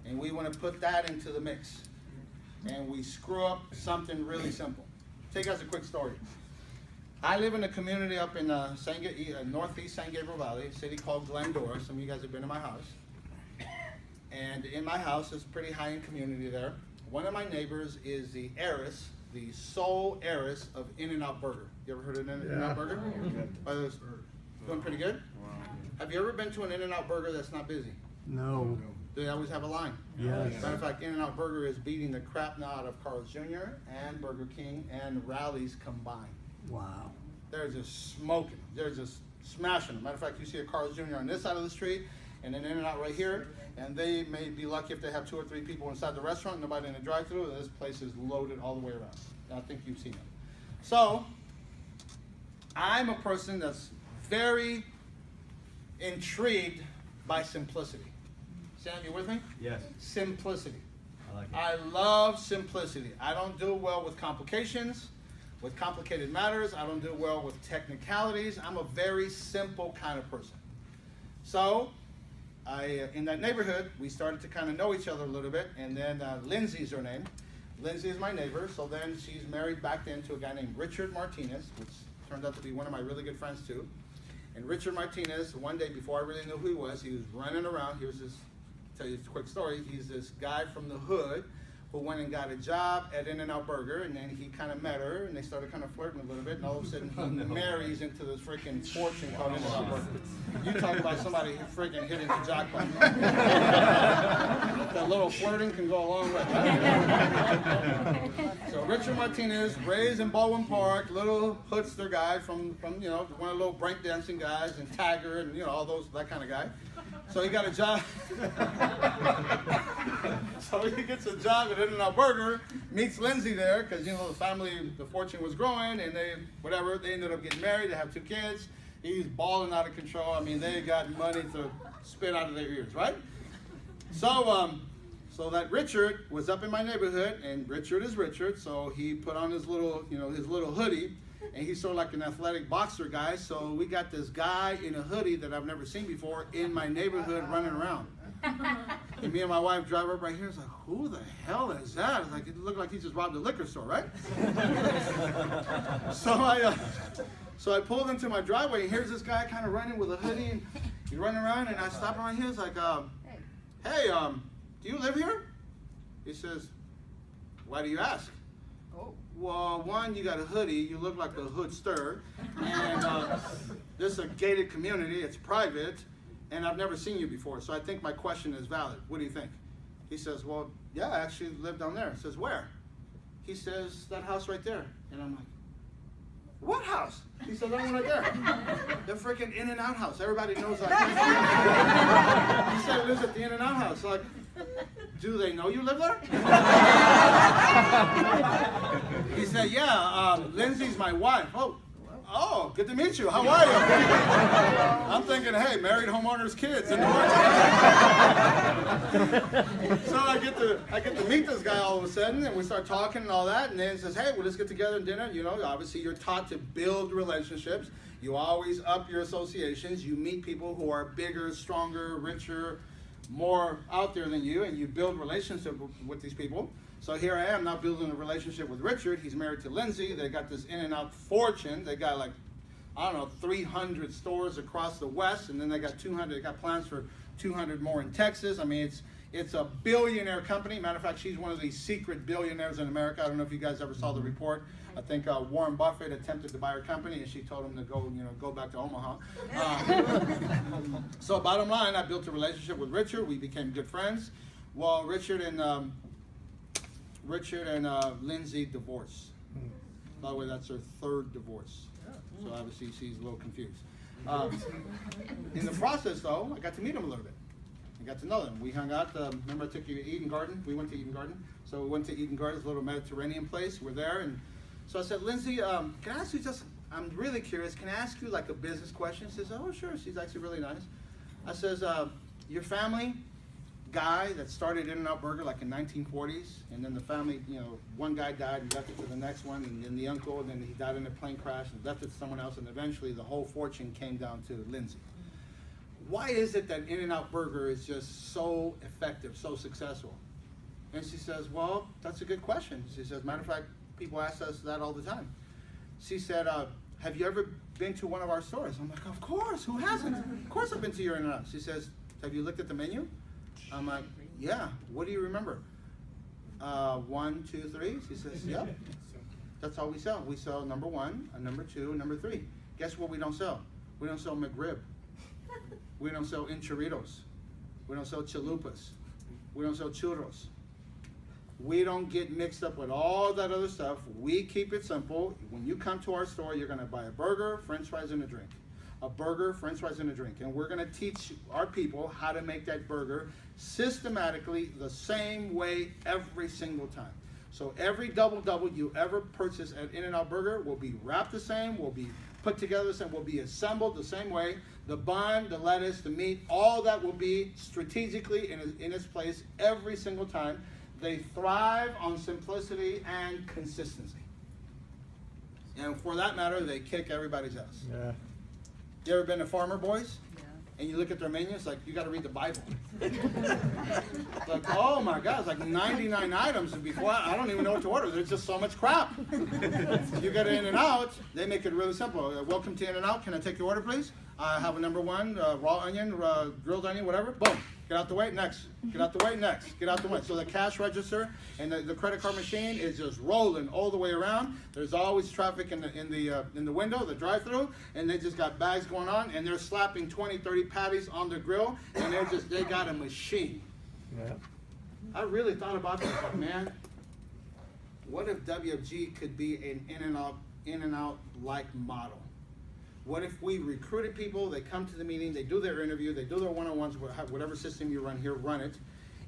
And we want to put that into the mix. And we screw up something really simple. Take us a quick story. I live in a community up in northeast San Gabriel Valley, a city called Glendora. Some of you guys have been to my house. And in my house, it's a pretty high-end community there. One of my neighbors is the heiress, the sole heiress of In-N-Out Burger. You ever heard of In-N-Out Burger? Doing pretty good? Have you ever been to an In-N-Out Burger that's not busy?
No.
They always have a line.
Yes.
Matter of fact, In-N-Out Burger is beating the crap out of Carl's Jr. and Burger King and Rally's combined.
Wow.
They're just smoking. They're just smashing them. Matter of fact, you see a Carl's Jr. on this side of the street and an In-N-Out right here, and they may be lucky if they have 2 or 3 people inside the restaurant, nobody in the drive-thru. This place is loaded all the way around. I think you've seen it. So, I'm a person that's very intrigued by simplicity. Sam, you with me?
Yes.
Simplicity.
I like it.
I love simplicity. I don't do well with complications, with complicated matters. I don't do well with technicalities. I'm a very simple kind of person. So, in that neighborhood, we started to kind of know each other a little bit, and then Lindsay's her name. Lindsay is my neighbor, so then she's married back then to a guy named Richard Martinez, which turned out to be one of my really good friends too. And Richard Martinez, one day before I really knew who he was running around. He was this, tell you a quick story, he's this guy from the hood who went and got a job at In-N-Out Burger, and then he kind of met her, and they started kind of flirting a little bit, and all of a sudden he marries into this freaking fortune called In-N-Out Burger. You talk about somebody freaking hitting the jackpot. That little flirting can go a long way. So Richard Martinez, raised in Baldwin Park, little hoodster guy from you know, one of the little breakdancing guys, and Tagger, and you know, all those, that kind of guy. So he got a job. So he gets a job at In-N-Out Burger, meets Lindsay there, because you know the family, the fortune was growing, and they ended up getting married. They have 2 kids. He's balling out of control. I mean, they got money to spit out of their ears, right? So, so that Richard was up in my neighborhood, and Richard is Richard. So he put on his little, you know, his little hoodie. And he's sort of like an athletic boxer guy, so we got this guy in a hoodie that I've never seen before in my neighborhood running around. And me and my wife drive up right here, it's like, who the hell is that? It's like, it looked like he just robbed a liquor store, right? So I pulled into my driveway, and here's this guy kind of running with a hoodie, and he's running around, and I stop around here, it's like, hey, do you live here? He says, why do you ask? Well, one, you got a hoodie, you look like a hoodster, and this is a gated community, it's private, and I've never seen you before, so I think my question is valid. What do you think? He says, well, yeah, I actually live down there. He says, where? He says, that house right there. And I'm like, what house? He said, that one right there. The freaking In-N-Out house. Everybody knows that. He said, he lives at the In-N-Out house. Like, do they know you live there? He said, yeah, Lindsay's my wife. Oh, good to meet you. How are you? I'm thinking, hey, married homeowners' kids. So I get to meet this guy all of a sudden, and we start talking and all that, and then he says, hey, well, let's get together and dinner. You know, obviously you're taught to build relationships. You always up your associations. You meet people who are bigger, stronger, richer, more out there than you, and you build relationships with these people. So here I am now building a relationship with Richard. He's married to Lindsay. They got this In-N-Out fortune. They got like, I don't know, 300 stores across the West, and then they got 200. They got plans for 200 more in Texas. I mean, It's a billionaire company. Matter of fact, she's one of the secret billionaires in America. I don't know if you guys ever saw the report. I think Warren Buffett attempted to buy her company, and she told him to go back to Omaha. So bottom line, I built a relationship with Richard. We became good friends. Well, Richard and Lindsay divorced. By the way, that's her third divorce. So obviously she's a little confused. In the process, though, I got to meet him a little bit. I got to know them. We hung out. Remember I took you to Eden Garden? We went to Eden Garden. So we went to Eden Garden, a little Mediterranean place. We're there. And so I said, Lindsay, can I ask you just, I'm really curious, can I ask you like a business question? She says, oh, sure. She's actually really nice. I says, your family guy that started In-N-Out Burger like in 1940s, and then the family, one guy died and left it to the next one, and then the uncle, and then he died in a plane crash and left it to someone else, and eventually the whole fortune came down to Lindsay. Why is it that In-N-Out Burger is just so effective, so successful? And she says, well, that's a good question. She says, matter of fact, people ask us that all the time. She said, have you ever been to one of our stores? I'm like, of course, who hasn't? Of course I've been to your In-N-Out. She says, have you looked at the menu? I'm like, yeah, what do you remember? 1, 2, 3? She says, yep. That's all we sell. We sell number 1, a number 2, number 3. Guess what we don't sell? We don't sell McRib. We don't sell enchiritos. We don't sell chalupas. We don't sell churros. We don't get mixed up with all that other stuff. We keep it simple. When you come to our store, you're going to buy a burger, french fries, and a drink. A burger, french fries, and a drink. And we're going to teach our people how to make that burger systematically the same way every single time. So every double-double you ever purchase at In-N-Out Burger will be wrapped the same, will be put together the same, will be assembled the same way. The bun, the lettuce, the meat, all that will be strategically in its place every single time. They thrive on simplicity and consistency. And for that matter, they kick everybody's ass.
Yeah.
You ever been to Farmer Boys? Yeah. And you look at their menu, it's like, you got to read the Bible. It's like, oh my God, it's like 99 items. And before, I don't even know what to order. There's just so much crap. You get In-N-Out, they make it really simple. Welcome to In-N-Out. Can I take your order, please? I have a number 1, raw onion, grilled onion, whatever. Boom. Get out the way, next. Get out the way, next. Get out the way. So the cash register and the credit card machine is just rolling all the way around. There's always traffic in the window, the drive-through, and they just got bags going on, and they're slapping 20, 30 patties on the grill, and they got a machine.
Yeah.
I really thought about this, like, man, what if WFG could be an In-N-Out-like model? What if we recruited people, they come to the meeting, they do their interview, they do their one-on-ones, whatever system you run here, run it,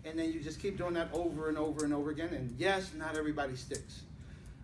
and then you just keep doing that over and over and over again, and yes, not everybody sticks.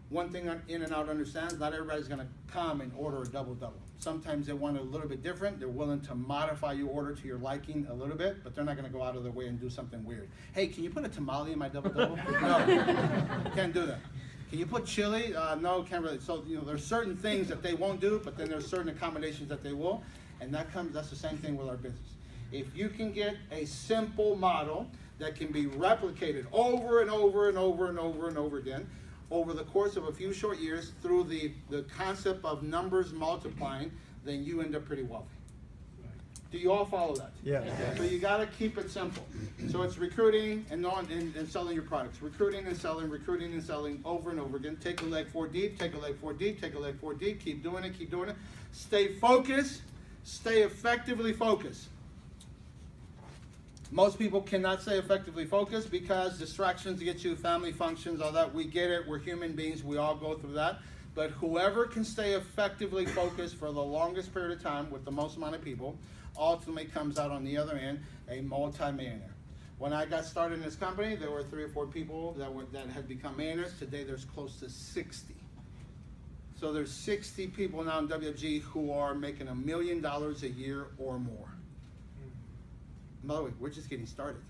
One thing In-N-Out understands, not everybody's gonna come and order a double-double. Sometimes they want it a little bit different, they're willing to modify your order to your liking a little bit, but they're not gonna go out of their way and do something weird. Hey, can you put a tamale in my double-double? No, can't do that. Can you put chili? No, can't really. So, there's certain things that they won't do, but then there's certain accommodations that they will. And that's the same thing with our business. If you can get a simple model that can be replicated over and over and over and over and over again, over the course of a few short years through the concept of numbers multiplying, then you end up pretty wealthy. Do you all follow that?
Yeah.
So you got to keep it simple. So it's recruiting and selling your products. Recruiting and selling over and over again. Take a leg 4 deep, take a leg 4 deep, take a leg 4 deep. Keep doing it, keep doing it. Stay focused. Stay effectively focused. Most people cannot stay effectively focused because distractions get you, family functions, all that. We get it. We're human beings. We all go through that. But whoever can stay effectively focused for the longest period of time with the most amount of people ultimately comes out on the other end a multi-millionaire. When I got started in this company, there were 3 or 4 people that had become millionaires. Today there's close to 60. So there's 60 people now in WFG who are making $1 million a year or more. By the way, we're just getting started.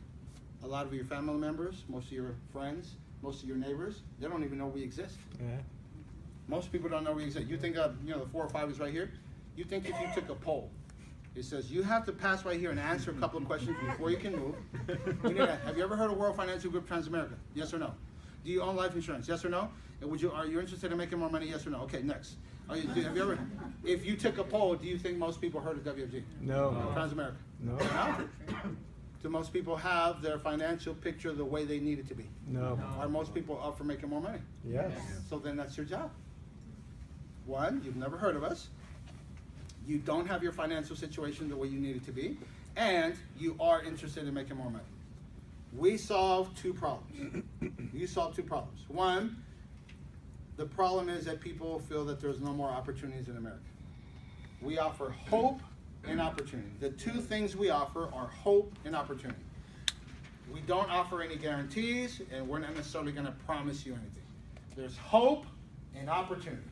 A lot of your family members, most of your friends, most of your neighbors, they don't even know we exist.
Yeah.
Most people don't know we exist. You think the 4 or 5 is right here? You think if you took a poll, it says you have to pass right here and answer a couple of questions before you can move. Have you ever heard of World Financial Group Transamerica? Yes or no? Do you own life insurance? Yes or no? And are you interested in making more money? Yes or no? Okay, next. If you took a poll, do you think most people heard of WFG?
No.
Transamerica?
No.
No? Do most people have their financial picture the way they need it to be?
No.
Are most people up for making more money?
Yes.
So then that's your job. One, you've never heard of us. You don't have your financial situation the way you need it to be, and you are interested in making more money. We solve two problems. You solve two problems. One, the problem is that people feel that there's no more opportunities in America. We offer hope and opportunity. The two things we offer are hope and opportunity. We don't offer any guarantees, and we're not necessarily going to promise you anything. There's hope and opportunity.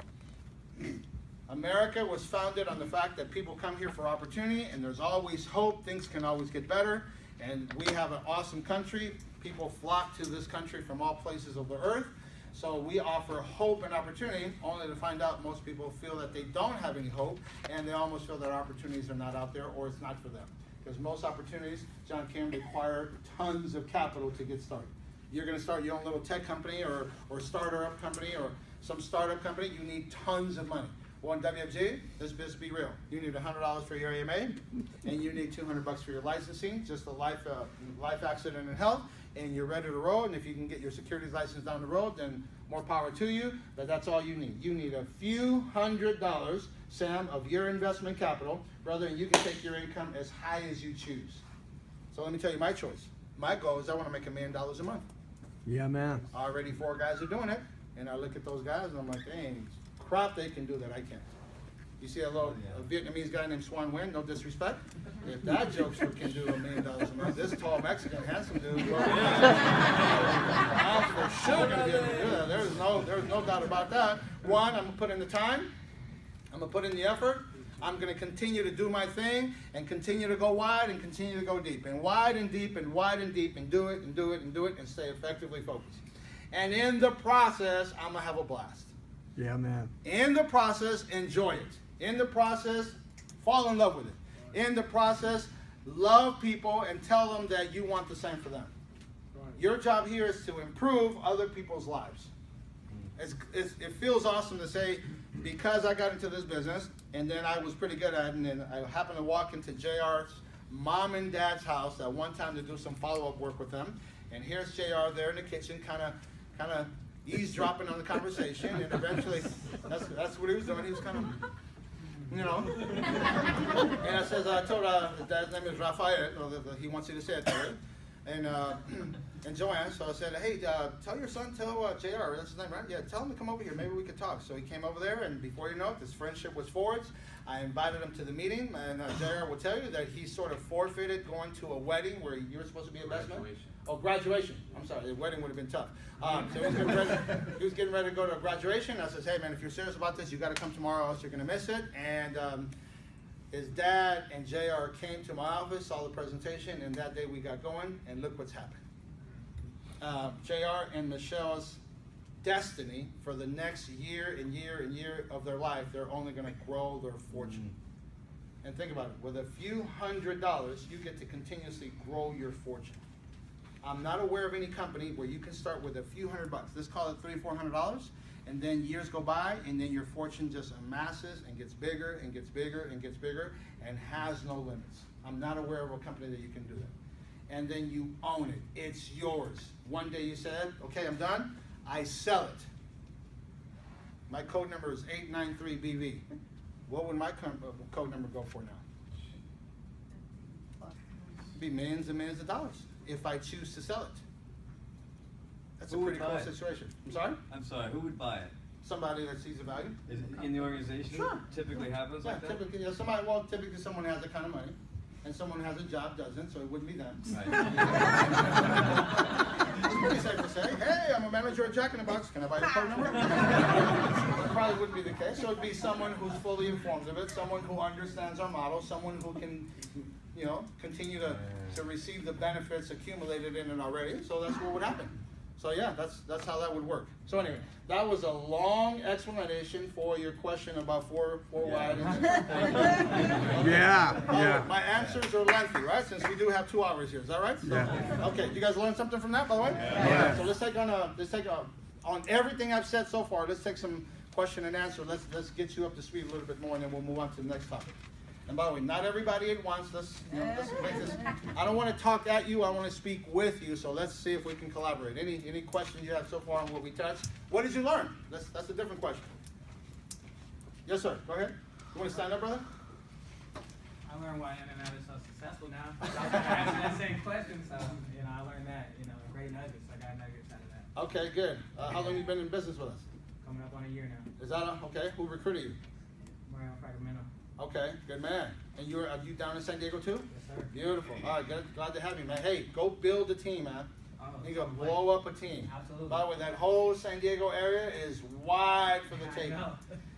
America was founded on the fact that people come here for opportunity, and there's always hope. Things can always get better, and we have an awesome country. People flock to this country from all places of the earth. So we offer hope and opportunity, only to find out most people feel that they don't have any hope, and they almost feel that opportunities are not out there, or it's not for them. Because most opportunities, John, can require tons of capital to get started. You're going to start your own little tech company or startup company or some startup company, you need tons of money. Well, in WFG, let's just be real. You need $100 for your AMA, and you need $200 for your licensing, just a life accident and health, and you're ready to roll. And if you can get your securities license down the road, then more power to you. But that's all you need. You need a few $100s, Sam, of your investment capital, brother, and you can take your income as high as you choose. So let me tell you my choice. My goal is I want to make $1 million a month.
Yeah, man.
Already 4 guys are doing it, and I look at those guys and I'm like, dang, crap, they can do that. I can't. You see a little Vietnamese guy named Swan Nguyen, no disrespect. If that jokester can do $1 million a month, this tall Mexican handsome dude, I'm for sure gonna be able to do that. There's no doubt about that. One, I'm gonna put in the time. I'm gonna put in the effort. I'm gonna continue to do my thing and continue to go wide and continue to go deep and wide and deep and wide and deep and do it and do it and do it and stay effectively focused. And in the process, I'm gonna have a blast.
Yeah, man.
In the process, enjoy it. In the process, fall in love with it. In the process, love people and tell them that you want the same for them. Your job here is to improve other people's lives. It feels awesome to say, because I got into this business, and then I was pretty good at it, and then I happened to walk into JR's mom and dad's house at one time to do some follow-up work with them, and here's JR there in the kitchen, kind of eavesdropping on the conversation, and eventually, that's what he was doing. He was kind of, you know. And I says, I told his dad's name is Rafael. He wants you to say it there. And Joanne, so I said, hey, tell your son, tell JR, that's his name, right? Yeah, tell him to come over here. Maybe we could talk. So he came over there, and before you know it, this friendship was forged. I invited him to the meeting, and JR will tell you that he sort of forfeited going to a wedding where you were supposed to be a best man. Oh, graduation. I'm sorry, the wedding would have been tough. So he was getting ready to go to a graduation. I said, hey, man, if you're serious about this, you got to come tomorrow, else you're going to miss it. And his dad and JR came to my office, saw the presentation, and that day we got going, and look what's happened. JR and Michelle's destiny for the next year and year and year of their life, they're only going to grow their fortune. And think about it, with a few $100s, you get to continuously grow your fortune. I'm not aware of any company where you can start with a few $100. Let's call it $300 or $400, and then years go by, and then your fortune just amasses and gets bigger and gets bigger and gets bigger and has no limits. I'm not aware of a company that you can do that. And then you own it. It's yours. One day you said, okay, I'm done. I sell it. My code number is 893BV. What would my code number go for now? It'd be millions and millions of dollars if I choose to sell it. That's a pretty cool situation. I'm sorry?
I'm sorry, who would buy it?
Somebody that sees the value.
Is it in the organization?
Sure.
Typically happens like that?
Typically, typically someone has that kind of money, and someone who has a job doesn't, so it wouldn't be them.
Right.
It's pretty safe to say, hey, I'm a manager at Jack in the Box, can I buy your phone number? That probably wouldn't be the case. So it'd be someone who's fully informed of it, someone who understands our model, someone who can, continue to receive the benefits accumulated in it already. So that's what would happen. So yeah, that's how that would work. So anyway, that was a long explanation for your question about four wide.
Yeah.
My answers are lengthy, right? Since we do have 2 hours here, is that right? So,
Yeah.
Okay, you guys learned something from that, by the way?
Yeah.
So let's take on everything I've said so far. Let's take some question and answer. Let's get you up to speed a little bit more, and then we'll move on to the next topic. And by the way, not everybody at once. Let's make this. I don't want to talk at you. I want to speak with you. So let's see if we can collaborate. Any questions you have so far on what we touched? What did you learn? That's a different question. Yes, sir. Go ahead. You want to stand up, brother?
I learned why internet is so successful now. I was going to answer that same question, so I learned that. Great nuggets. I got nuggets out of that.
Okay, good. How long have you been in business with us?
Coming up on a year now.
Is that okay? Who recruited you?
Mariano Fragmento.
Okay, good man. And are you down in San Diego too?
Yes, sir.
Beautiful. All right, glad to have you, man. Hey, go build a team, man.
Oh,
You gotta blow up a team.
Absolutely.
By the way, that whole San Diego area is wide for the
I
taking.
know.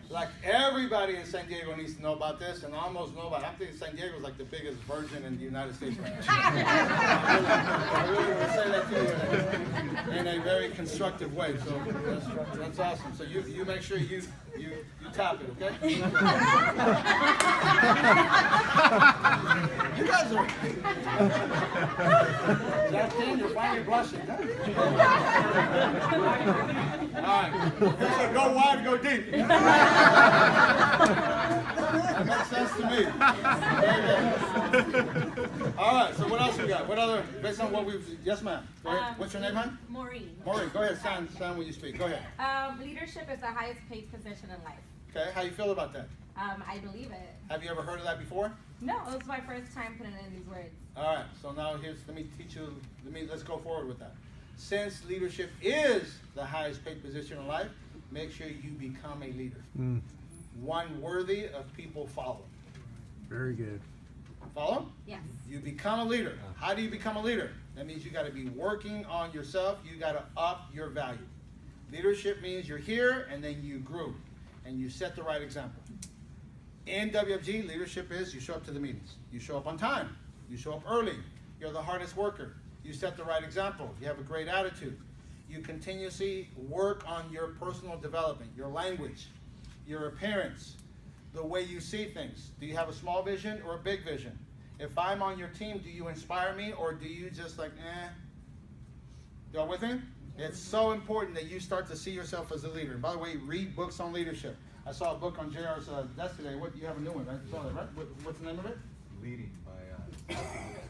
Like everybody in San Diego needs to know about this, and almost nobody. I'm thinking San Diego is like the biggest virgin in the United States right now. I really want to say that to you in a very constructive way. So that's awesome. So you make sure you tap it, okay? You guys are. That thing, you're finally blushing. Huh? All right. So go wide, go deep. That makes sense to me. Very good. All right, so what else we got? What other, based on what we've, yes ma'am. Go ahead. What's your name, hon?
Maureen.
Maureen, go ahead, stand when you speak. Go ahead.
Leadership is the highest paid position in life.
Okay, how you feel about that?
I believe it.
Have you ever heard of that before?
No, it was my first time putting in these words.
All right, so now let me teach you, let's go forward with that. Since leadership is the highest paid position in life, make sure you become a leader. One worthy of people following.
Very good.
Follow?
Yes.
You become a leader. How do you become a leader? That means you got to be working on yourself. You got to up your value. Leadership means you're here and then you grew and you set the right example. In WFG, leadership is you show up to the meetings. You show up on time. You show up early. You're the hardest worker. You set the right example. You have a great attitude. You continuously work on your personal development, your language, your appearance, the way you see things. Do you have a small vision or a big vision? If I'm on your team, do you inspire me or do you just like, Y'all with me? It's so important that you start to see yourself as a leader. By the way, read books on leadership. I saw a book on JR's desk today. You have a new one, right? You saw that, right? What's the name of it?
Leading by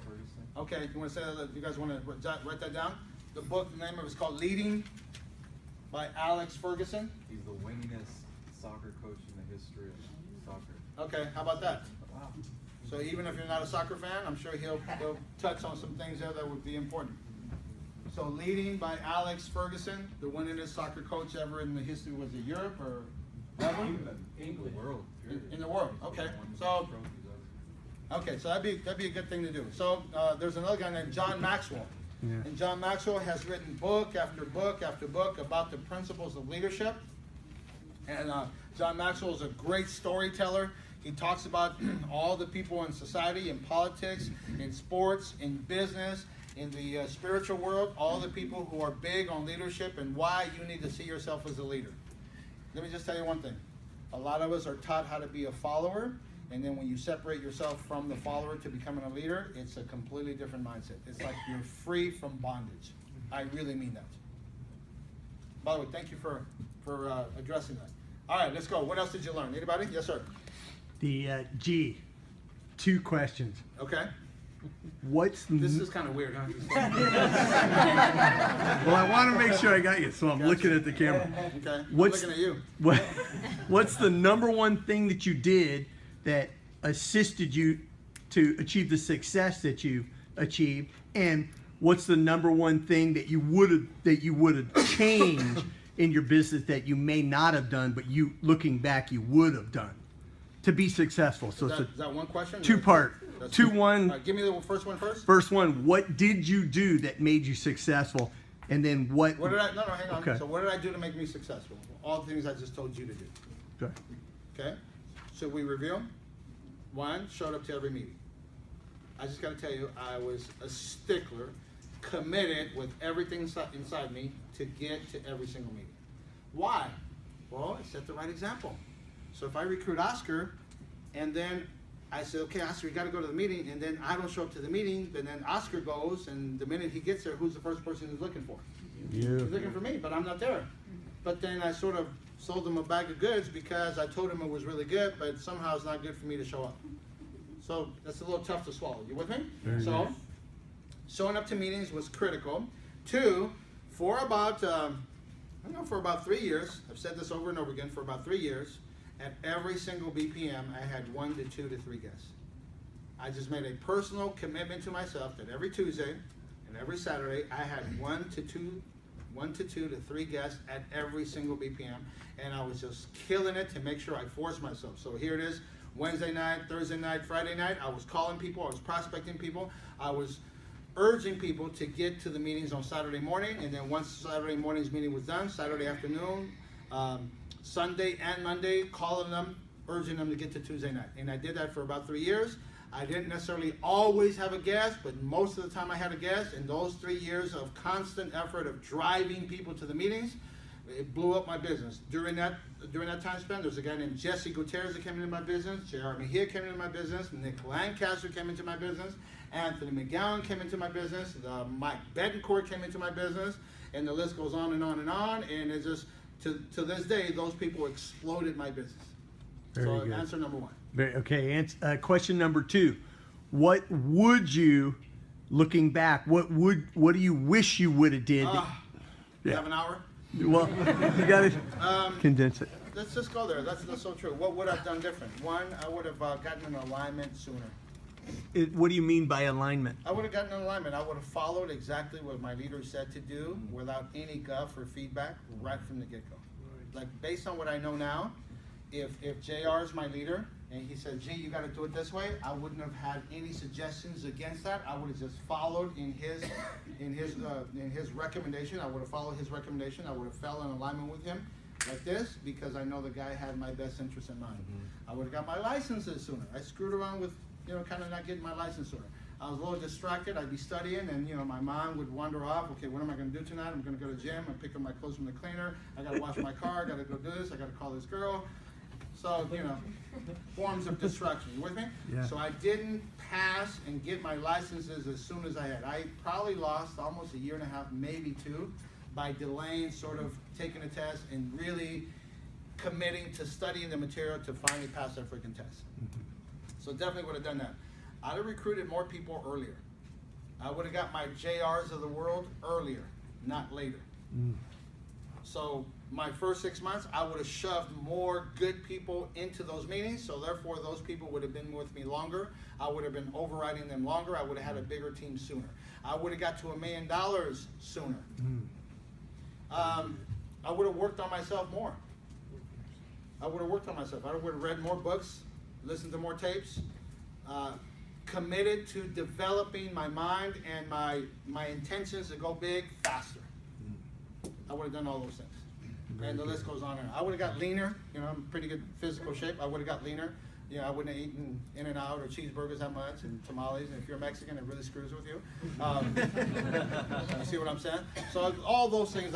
Ferguson.
Okay, you want to say that? You guys want to write that down? The book, the name of it is called Leading by Alex Ferguson.
He's the winningest soccer coach in the history of soccer.
Okay, how about that?
Wow.
So even if you're not a soccer fan, I'm sure he'll touch on some things there that would be important. So Leading by Alex Ferguson, the winningest soccer coach ever in the history, was it Europe or ever?
England. World.
In the world. Okay. So that'd be a good thing to do. So there's another guy named John Maxwell.
Yeah.
And John Maxwell has written book after book after book about the principles of leadership. And John Maxwell is a great storyteller. He talks about all the people in society, in politics, in sports, in business, in the spiritual world, all the people who are big on leadership and why you need to see yourself as a leader. Let me just tell you one thing. A lot of us are taught how to be a follower, and then when you separate yourself from the follower to becoming a leader, it's a completely different mindset. It's like you're free from bondage. I really mean that. By the way, thank you for addressing that. All right, let's go. What else did you learn? Anybody? Yes, sir.
The G. 2 questions.
Okay.
What's
This is kind of weird, huh?
Well, I want to make sure I got you, so I'm looking at the camera.
Okay. I'm
What's
looking at you.
What's the number one thing that you did that assisted you to achieve the success that you've achieved, and what's the number one thing that you would have changed in your business that you may not have done, but you looking back you would have done to be successful? So
Is that one question?
2-part.
That's
2-1.
All right, give me the first one first.
First one, what did you do that made you successful? And then what
What did I? No, hang on.
Okay.
So what did I do to make me successful? All the things I just told you to do.
Okay.
Okay. Should we review? 1, showed up to every meeting. I just got to tell you, I was a stickler, committed with everything inside me to get to every single meeting. Why? Well, I set the right example. So if I recruit Oscar, and then I said, okay, Oscar, you got to go to the meeting, and then I don't show up to the meeting, but then Oscar goes, and the minute he gets there, who's the first person he's looking for? He's looking for me, but I'm not there. But then I sort of sold him a bag of goods because I told him it was really good, but somehow it's not good for me to show up. So that's a little tough to swallow. You with me? So showing up to meetings was critical. 2, for about, for about 3 years, I've said this over and over again, for about 3 years, at every single BPM, I had 1 to 2 to 3 guests. I just made a personal commitment to myself that every Tuesday and every Saturday, I had 1 to 2 to 3 guests at every single BPM, and I was just killing it to make sure I forced myself. So here it is, Wednesday night, Thursday night, Friday night, I was calling people, I was prospecting people, I was urging people to get to the meetings on Saturday morning, and then once Saturday morning's meeting was done, Saturday afternoon, Sunday and Monday, calling them, urging them to get to Tuesday night. And I did that for about 3 years. I didn't necessarily always have a guest, but most of the time I had a guest. And those 3 years of constant effort of driving people to the meetings, it blew up my business. During that time span, there's a guy named Jesse Gutierrez that came into my business, J.R. Mejia came into my business, Nick Lancaster came into my business, Anthony McGowan came into my business, Mike Betancourt came into my business, and the list goes on and on and on. And it just, to this day, those people exploded my business.
Very
So
good.
answer number 1.
Okay, question number 2. What would you, looking back, what do you wish you would have did?
You have an hour?
Well, you got to condense it.
Let's just go there. That's so true. What would I have done different? 1, I would have gotten an alignment sooner.
What do you mean by alignment?
I would have gotten an alignment. I would have followed exactly what my leader said to do without any guff or feedback right from the get-go. Like, based on what I know now, if JR is my leader and he said, gee, you got to do it this way, I wouldn't have had any suggestions against that. I would have just followed in his recommendation. I would have followed his recommendation. I would have fell in alignment with him like this, because I know the guy had my best interest in mind. I would have got my licenses sooner. I screwed around with, kind of not getting my license sooner. I was a little distracted. I'd be studying, and my mind would wander off. Okay, what am I going to do tonight? I'm going to go to the gym. I'm pick up my clothes from the cleaner. I got to wash my car. I got to go do this. I got to call this girl. So, forms of distraction. You with me?
Yeah.
So I didn't pass and get my licenses as soon as I had. I probably lost almost 1.5 years, maybe 2, by delaying sort of taking a test and really committing to studying the material to finally pass that freaking test. So definitely would have done that. I'd have recruited more people earlier. I would have got my JRs of the world earlier, not later. So my first 6 months, I would have shoved more good people into those meetings, so therefore those people would have been with me longer. I would have been overriding them longer. I would have had a bigger team sooner. I would have got to $1 million sooner. I would have worked on myself more. I would have read more books, listened to more tapes, committed to developing my mind and my intentions to go big faster. I would have done all those things. And the list goes on and on. I would have got leaner. I'm in pretty good physical shape. I would have got leaner. I wouldn't have eaten In-N-Out or cheeseburgers that much and tamales. And if you're Mexican, it really screws with you. You see what I'm saying? So all those things,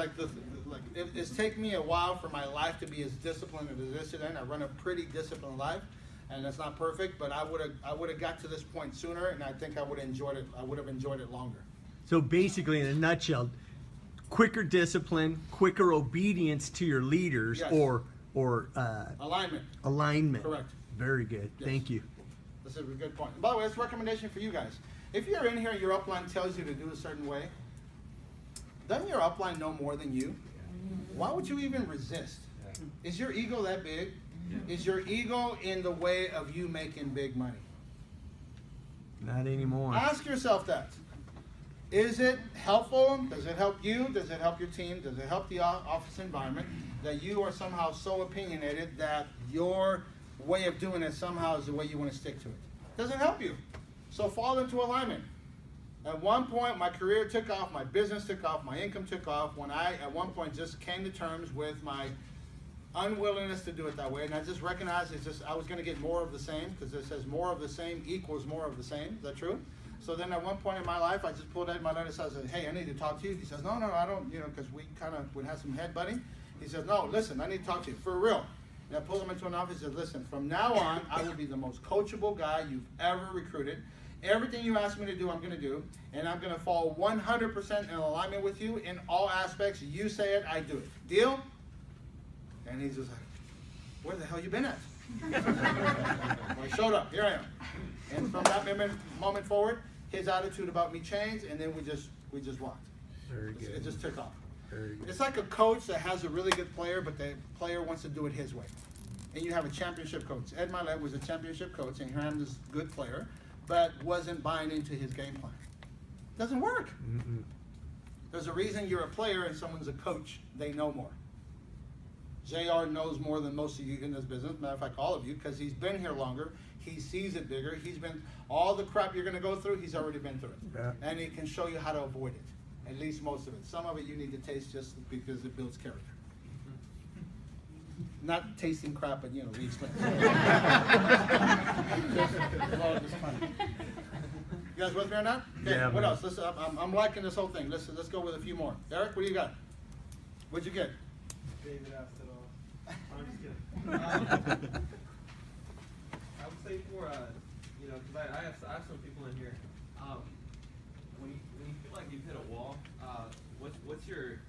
it's taken me a while for my life to be as disciplined as it is today. I run a pretty disciplined life, and it's not perfect, but I would have got to this point sooner, and I think I would have enjoyed it. I would have enjoyed it longer.
So basically, in a nutshell, quicker discipline, quicker obedience to your leaders,
Yes.
or
Alignment. Correct.
Very good.
Yes.
Thank you.
That's a good point. By the way, it's a recommendation for you guys. If you're in here and your upline tells you to do a certain way, doesn't your upline know more than you? Why would you even resist? Is your ego that big? Is your ego in the way of you making big money?
Not anymore.
Ask yourself that. Is it helpful? Does it help you? Does it help your team? Does it help the office environment that you are somehow so opinionated that your way of doing it somehow is the way you want to stick to it? Doesn't help you. So fall into alignment. At one point, my career took off, my business took off, my income took off when I, at one point, just came to terms with my unwillingness to do it that way. And I just recognized I was going to get more of the same, because it says more of the same equals more of the same. Is that true? So then at one point in my life, I just pulled out my letter and said, hey, I need to talk to you. He says, no, I don't, because we kind of would have some headbutting. He says, no, listen, I need to talk to you, for real. And I pulled him into an office and said, listen, from now on, I will be the most coachable guy you've ever recruited. Everything you ask me to do, I'm going to do. And I'm going to fall 100% in alignment with you in all aspects. You say it, I do it. Deal? And he's just like, where the hell you been at? Well, I showed up. Here I am. And from that moment forward, his attitude about me changed, and then we just walked.
Very good.
It just took off.
Very good.
It's like a coach that has a really good player, but the player wants to do it his way. And you have a championship coach. Ed Milet was a championship coach, and Ham is a good player, but wasn't buying into his game plan. Doesn't work.
Mm-mm.
There's a reason you're a player and someone's a coach. They know more. JR knows more than most of you in this business. Matter of fact, all of you, because he's been here longer. He sees it bigger. He's been, all the crap you're going to go through, he's already been through it.
Yeah.
And he can show you how to avoid it. At least most of it. Some of it you need to taste just because it builds character. Not tasting crap, but you know, re-explain. Just funny. You guys with me or not? Okay,
Yeah,
what
man.
else? Listen, I'm liking this whole thing. Let's go with a few more. Eric, what do you got? What'd you get?
David asked it all. I'm just kidding. I would say for, you know, because I have some people in here. When you feel like you've hit a wall, what's your,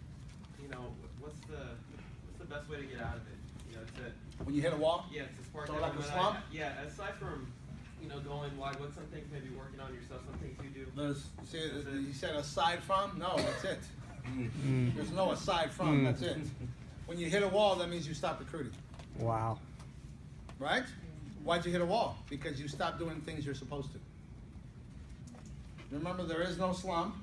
you know, what's the best way to get out of it? You know,
When you hit a wall?
to spark
So
that
like a
momentum.
slump?
Yeah, aside from, you know, going wide, what's some things maybe working on yourself, some things you do?
You said aside from? No, that's it. There's no aside from, that's it. When you hit a wall, that means you stop recruiting,
Wow.
right? Why'd you hit a wall? Because you stopped doing things you're supposed to. Remember, there is no slump,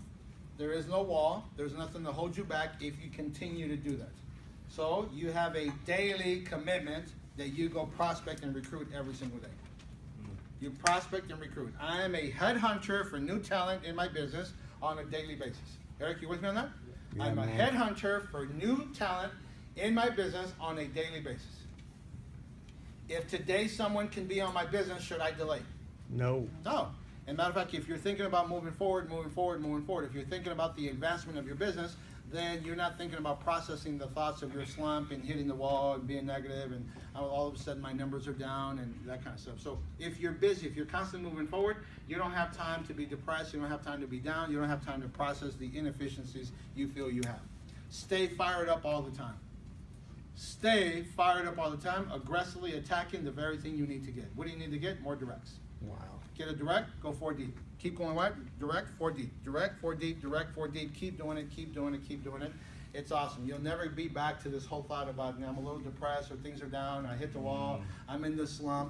there is no wall, there's nothing to hold you back if you continue to do that. So you have a daily commitment that you go prospect and recruit every single day. You prospect and recruit. I am a headhunter for new talent in my business on a daily basis. Eric, you with me on that?
Yeah,
I'm a
man.
headhunter for new talent in my business on a daily basis. If today someone can be on my business, should I delay?
No.
No. And matter of fact, if you're thinking about moving forward, if you're thinking about the advancement of your business, then you're not thinking about processing the thoughts of your slump and hitting the wall and being negative and all of a sudden my numbers are down and that kind of stuff. So if you're busy, if you're constantly moving forward, you don't have time to be depressed, you don't have time to be down, you don't have time to process the inefficiencies you feel you have. Stay fired up all the time. Stay fired up all the time, aggressively attacking the very thing you need to get. What do you need to get? More directs.
Wow.
Get a direct, go 4 deep. Keep going what? Direct, 4 deep. Direct, 4 deep, direct, 4 deep. Keep doing it, keep doing it, keep doing it. It's awesome. You'll never be back to this whole thought about, I'm a little depressed or things are down, I hit the wall, I'm in this slump.